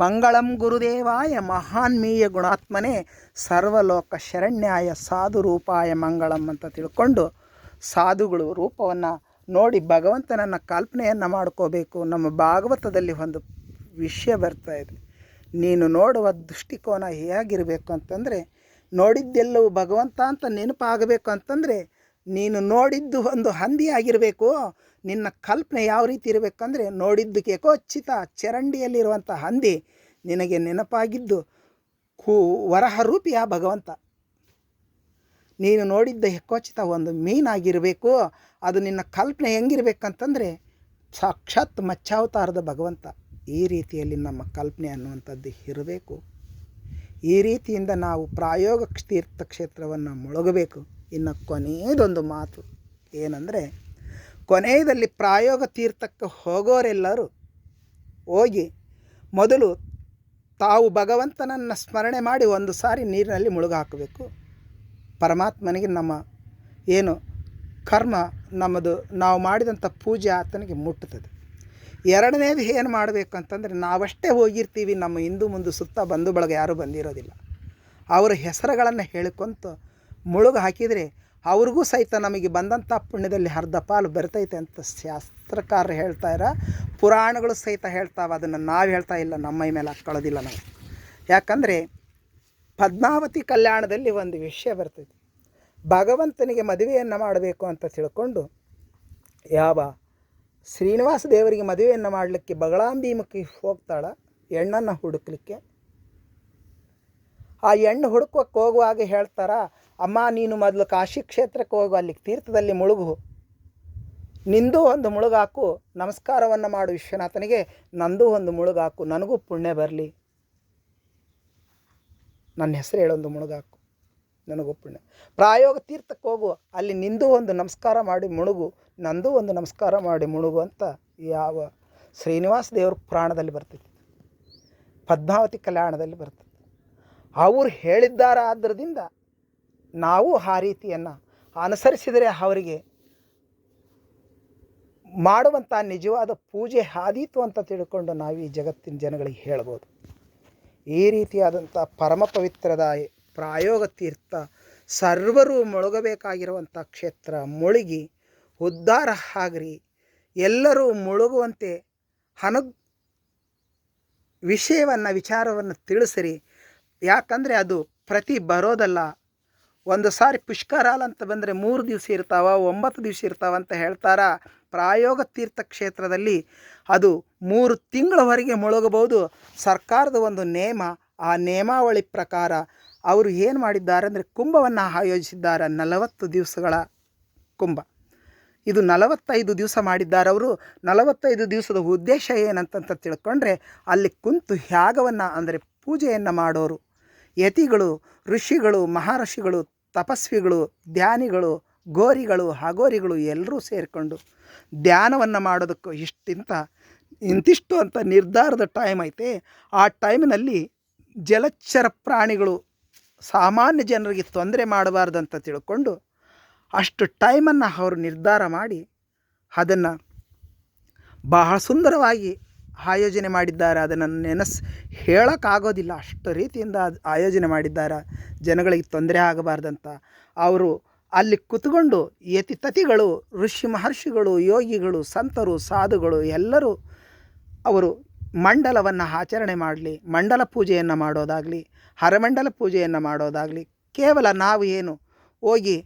ಮಂಗಳಂ ಗುರುದೇವಾಯ ಮಹಾನ್ಮೀಯ ಗುಣಾತ್ಮನೇ ಸರ್ವಲೋಕ ಶರಣ್ಯಾಯ ಸಾಧು ರೂಪಾಯ ಮಂಗಳಂ ಅಂತ ತಿಳ್ಕೊಂಡು ಸಾಧುಗಳು ರೂಪವನ್ನು ನೋಡಿ ಭಗವಂತನನ್ನು ಕಲ್ಪನೆಯನ್ನು ಮಾಡ್ಕೋಬೇಕು. ನಮ್ಮ ಭಾಗವತದಲ್ಲಿ ಒಂದು ವಿಷಯ ಬರ್ತಾ ಇದೆ. ನೀನು ನೋಡುವ ದೃಷ್ಟಿಕೋನ ಹೇಗಿರಬೇಕು ಅಂತಂದರೆ, ನೋಡಿದ್ದೆಲ್ಲವೂ ಭಗವಂತ ಅಂತ ನೆನಪಾಗಬೇಕು ಅಂತಂದರೆ ನೀನು ನೋಡಿದ್ದು ಒಂದು ಹಂದಿ ಆಗಿರಬೇಕು. ನಿನ್ನ ಕಲ್ಪನೆ ಯಾವ ರೀತಿ ಇರಬೇಕಂದ್ರೆ, ನೋಡಿದ್ದಕ್ಕೆ ಏಕೋಚಿತ ಚರಂಡಿಯಲ್ಲಿರುವಂಥ ಹಂದಿ ನಿನಗೆ ನೆನಪಾಗಿದ್ದು ವರಹರೂಪಿಯ ಭಗವಂತ. ನೀನು ನೋಡಿದ್ದ ಯಕೋಚಿತ ಒಂದು ಮೀನಾಗಿರಬೇಕು. ಅದು ನಿನ್ನ ಕಲ್ಪನೆ ಹೆಂಗಿರ್ಬೇಕಂತಂದರೆ ಸಾಕ್ಷಾತ್ ಮಚ್ಚಾವತಾರದ ಭಗವಂತ. ಈ ರೀತಿಯಲ್ಲಿ ನಮ್ಮ ಕಲ್ಪನೆ ಅನ್ನುವಂಥದ್ದು ಇರಬೇಕು. ಈ ರೀತಿಯಿಂದ ನಾವು ಪ್ರಾಯೋಗ ತೀರ್ಥಕ್ಷೇತ್ರವನ್ನು ಮುಳುಗಬೇಕು. ಇನ್ನು ಕೊನೆಯದೊಂದು ಮಾತು ಏನಂದರೆ, ಕೊನೆಯದಲ್ಲಿ ಪ್ರಾಯೋಗ ತೀರ್ಥಕ್ಕೆ ಹೋಗೋರೆಲ್ಲರೂ ಹೋಗಿ ಮೊದಲು ತಾವು ಭಗವಂತನನ್ನು ಸ್ಮರಣೆ ಮಾಡಿ ಒಂದು ಸಾರಿ ನೀರಿನಲ್ಲಿ ಮುಳುಗಾಕಬೇಕು. ಪರಮಾತ್ಮನಿಗೆ ನಮ್ಮ ಏನು ಕರ್ಮ, ನಮ್ಮದು ನಾವು ಮಾಡಿದಂಥ ಪೂಜೆ ಆತನಿಗೆ ಮುಟ್ಟುತ್ತದೆ. ಎರಡನೇದು ಏನು ಮಾಡಬೇಕು ಅಂತಂದರೆ, ನಾವಷ್ಟೇ ಹೋಗಿರ್ತೀವಿ, ನಮ್ಮ ಹಿಂದು ಮುಂದೆ ಸುತ್ತ ಬಂಧು ಬಳಗ ಯಾರೂ ಬಂದಿರೋದಿಲ್ಲ. ಅವರ ಹೆಸರುಗಳನ್ನು ಹೇಳಿಕೊಂತ ಮುಳುಗು ಹಾಕಿದರೆ ಅವ್ರಿಗೂ ಸಹಿತ ನಮಗೆ ಬಂದಂಥ ಪುಣ್ಯದಲ್ಲಿ ಅರ್ಧ ಪಾಲು ಬರ್ತೈತೆ ಅಂತ ಶಾಸ್ತ್ರಕಾರರು ಹೇಳ್ತಾಯಿರ. ಪುರಾಣಗಳು ಸಹಿತ ಹೇಳ್ತಾವೆ. ಅದನ್ನು ನಾವು ಹೇಳ್ತಾ ಇಲ್ಲ, ನಮ್ಮ ಮೈ ಮೇಲೆ ಹಾಕ್ಕೊಳ್ಳೋದಿಲ್ಲ ನಾವು. ಯಾಕಂದರೆ ಪದ್ಮಾವತಿ ಕಲ್ಯಾಣದಲ್ಲಿ ಒಂದು ವಿಷಯ ಬರ್ತೈತಿ. ಭಗವಂತನಿಗೆ ಮದುವೆಯನ್ನು ಮಾಡಬೇಕು ಅಂತ ತಿಳ್ಕೊಂಡು ಯಾವ ಶ್ರೀನಿವಾಸ ದೇವರಿಗೆ ಮದುವೆಯನ್ನು ಮಾಡಲಿಕ್ಕೆ ಬಗಳಾಂಬಿಮುಖಿ ಹೋಗ್ತಾಳ ಹೆಣ್ಣನ್ನು ಹುಡುಕಲಿಕ್ಕೆ. ಆ ಹೆಣ್ಣು ಹುಡುಕೋಕ್ಕೆ ಹೋಗುವಾಗ ಹೇಳ್ತಾರ, ಅಮ್ಮ ನೀನು ಮೊದಲು ಕಾಶಿ ಕ್ಷೇತ್ರಕ್ಕೆ ಹೋಗು, ಅಲ್ಲಿ ತೀರ್ಥದಲ್ಲಿ ಮುಳುಗು, ನಿಂದು ಒಂದು ಮುಳುಗಾಕು, ನಮಸ್ಕಾರವನ್ನು ಮಾಡು ವಿಶ್ವನಾಥನಿಗೆ, ನಂದು ಒಂದು ಮುಳುಗಾಕು, ನನಗೂ ಪುಣ್ಯ ಬರಲಿ, ನನ್ನ ಹೆಸರು ಹೇಳೊಂದು ಮುಳುಗಾಕು, ನನಗೂ ಪುಣ್ಯ. ಪ್ರಾಯೋಗ ತೀರ್ಥಕ್ಕೆ ಹೋಗು, ಅಲ್ಲಿ ನಿಂದು ಒಂದು ನಮಸ್ಕಾರ ಮಾಡಿ ಮುಳುಗು, ನಂದು ಒಂದು ನಮಸ್ಕಾರ ಮಾಡಿ ಮುಳುಗು ಅಂತ ಯಾವ ಶ್ರೀನಿವಾಸ ದೇವ್ರ ಪುರಾಣದಲ್ಲಿ ಬರ್ತೈತಿ, ಪದ್ಮಾವತಿ ಕಲ್ಯಾಣದಲ್ಲಿ ಬರ್ತೈತಿ. ಅವರು ಹೇಳಿದ್ದಾರ. ಆದ್ದರಿಂದ ನಾವು ಆ ರೀತಿಯನ್ನು ಅನುಸರಿಸಿದರೆ ಅವರಿಗೆ ಮಾಡುವಂಥ ನಿಜವಾದ ಪೂಜೆ ಆದೀತು ಅಂತ ತಿಳ್ಕೊಂಡು ನಾವು ಈ ಜಗತ್ತಿನ ಜನಗಳಿಗೆ ಹೇಳ್ಬೋದು. ಈ ರೀತಿಯಾದಂಥ ಪರಮ ಪವಿತ್ರದ ಪ್ರಾಯೋಗ ತೀರ್ಥ ಸರ್ವರೂ ಮುಳುಗಬೇಕಾಗಿರುವಂಥ ಕ್ಷೇತ್ರ. ಮುಳುಗಿ ಉದ್ಧಾರ ಆಗ್ರಿ, ಎಲ್ಲರೂ ಮುಳುಗುವಂತೆ ವಿಚಾರವನ್ನು ತಿಳಿಸಿರಿ. ಯಾಕಂದರೆ ಅದು ಪ್ರತಿ ಬರೋದಲ್ಲ. ಒಂದು ಸಾರಿ ಪುಷ್ಕರಾಲ ಅಂತ ಬಂದರೆ 3 ದಿವಸ ಇರ್ತಾವ, 9 ದಿವಸ ಇರ್ತಾವ ಅಂತ ಹೇಳ್ತಾರ. ಪ್ರಾಯೋಗ ತೀರ್ಥ ಕ್ಷೇತ್ರದಲ್ಲಿ ಅದು 3 ತಿಂಗಳವರೆಗೆ ಮುಳುಗಬಹುದು. ಸರ್ಕಾರದ ಒಂದು ನೇಮ, ಆ ನೇಮಾವಳಿ ಪ್ರಕಾರ ಅವರು ಏನು ಮಾಡಿದ್ದಾರೆ ಅಂದರೆ ಕುಂಭವನ್ನು ಆಯೋಜಿಸಿದ್ದಾರೆ. 40 ದಿವಸಗಳ ಕುಂಭ. ಇದು 45 ದಿವಸ ಮಾಡಿದ್ದಾರೆ ಅವರು. 45 ದಿವಸದ ಉದ್ದೇಶ ಏನಂತ ತಿಳ್ಕೊಂಡ್ರೆ, ಅಲ್ಲಿ ಕುಂತು ಯಾಗವನ್ನು ಅಂದರೆ ಪೂಜೆಯನ್ನು ಮಾಡೋರು, ಯತಿಗಳು, ಋಷಿಗಳು, ಮಹರ್ಷಿಗಳು, ತಪಸ್ವಿಗಳು, ಧ್ಯಾನಿಗಳು, ಗೋರಿಗಳು, ಅಗೋರಿಗಳು ಎಲ್ಲರೂ ಸೇರಿಕೊಂಡು ಧ್ಯಾನವನ್ನು ಮಾಡೋದಕ್ಕೂ ಇಂತಿಷ್ಟು ಅಂತ ನಿರ್ಧಾರದ ಟೈಮ್ ಐತೆ. ಆ ಟೈಮಿನಲ್ಲಿ ಜಲಚರ ಪ್ರಾಣಿಗಳು ಸಾಮಾನ್ಯ ಜನರಿಗೆ ತೊಂದರೆ ಮಾಡಬಾರ್ದಂತ ತಿಳ್ಕೊಂಡು ಅಷ್ಟು ಟೈಮನ್ನು ಅವರು ನಿರ್ಧಾರ ಮಾಡಿ ಅದನ್ನು ಬಹಳ ಸುಂದರವಾಗಿ ಆಯೋಜನೆ ಮಾಡಿದ್ದಾರೆ. ಅದನ್ನು ಹೇಳೋಕ್ಕಾಗೋದಿಲ್ಲ, ಅಷ್ಟು ರೀತಿಯಿಂದ ಆಯೋಜನೆ ಮಾಡಿದ್ದಾರೆ. ಜನಗಳಿಗೆ ತೊಂದರೆ ಆಗಬಾರ್ದಂತ ಅವರು ಅಲ್ಲಿ ಕೂತ್ಕೊಂಡು ಯತಿತತಿಗಳು, ಋಷಿ ಮಹರ್ಷಿಗಳು, ಯೋಗಿಗಳು, ಸಂತರು, ಸಾಧುಗಳು ಎಲ್ಲರೂ ಅವರು ಮಂಡಲವನ್ನು ಆಚರಣೆ ಮಾಡಲಿ. ಮಂಡಲ ಪೂಜೆಯನ್ನು ಮಾಡೋದಾಗಲಿ, ಹರಮಂಡಲ ಪೂಜೆಯನ್ನು ಮಾಡೋದಾಗಲಿ, ಕೇವಲ ನಾವು ಏನು ಹೋಗಿ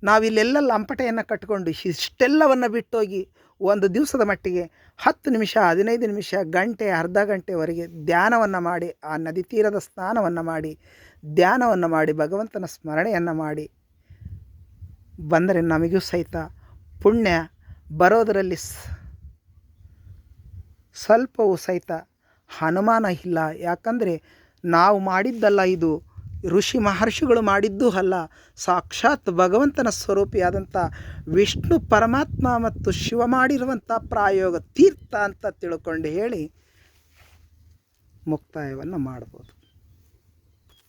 ನಾವಿಲ್ಲೆಲ್ಲ ಲಂಪಟೆಯನ್ನು ಕಟ್ಟಿಕೊಂಡು ಇಷ್ಟೆಲ್ಲವನ್ನು ಬಿಟ್ಟೋಗಿ ಒಂದು ದಿವಸದ ಮಟ್ಟಿಗೆ 10 ನಿಮಿಷ, 15 ನಿಮಿಷ, ಗಂಟೆ, ಅರ್ಧ ಗಂಟೆವರೆಗೆ ಧ್ಯಾನವನ್ನು ಮಾಡಿ, ಆ ನದಿ ತೀರದ ಸ್ನಾನವನ್ನು ಮಾಡಿ, ಧ್ಯಾನವನ್ನು ಮಾಡಿ, ಭಗವಂತನ ಸ್ಮರಣೆಯನ್ನು ಮಾಡಿ ಬಂದರೆ ನಮಗೂ ಸಹಿತ ಪುಣ್ಯ ಬರೋದರಲ್ಲಿ ಸ್ವಲ್ಪವೂ ಸಹಿತ ಅನುಮಾನ ಇಲ್ಲ. ಯಾಕಂದರೆ ನಾವು ಮಾಡಿದ್ದಲ್ಲ, ಇದು ಋಷಿ ಮಹರ್ಷಿಗಳು ಮಾಡಿದ್ದೂ ಅಲ್ಲ, ಸಾಕ್ಷಾತ್ ಭಗವಂತನ ಸ್ವರೂಪಿಯಾದಂಥ ವಿಷ್ಣು ಪರಮಾತ್ಮ ಮತ್ತು ಶಿವ ಮಾಡಿರುವಂಥ ಪ್ರಾಯೋಗ ತೀರ್ಥ ಅಂತ ತಿಳ್ಕೊಂಡು ಹೇಳಿ ಮುಕ್ತಾಯವನ್ನು ಮಾಡ್ಬೋದು.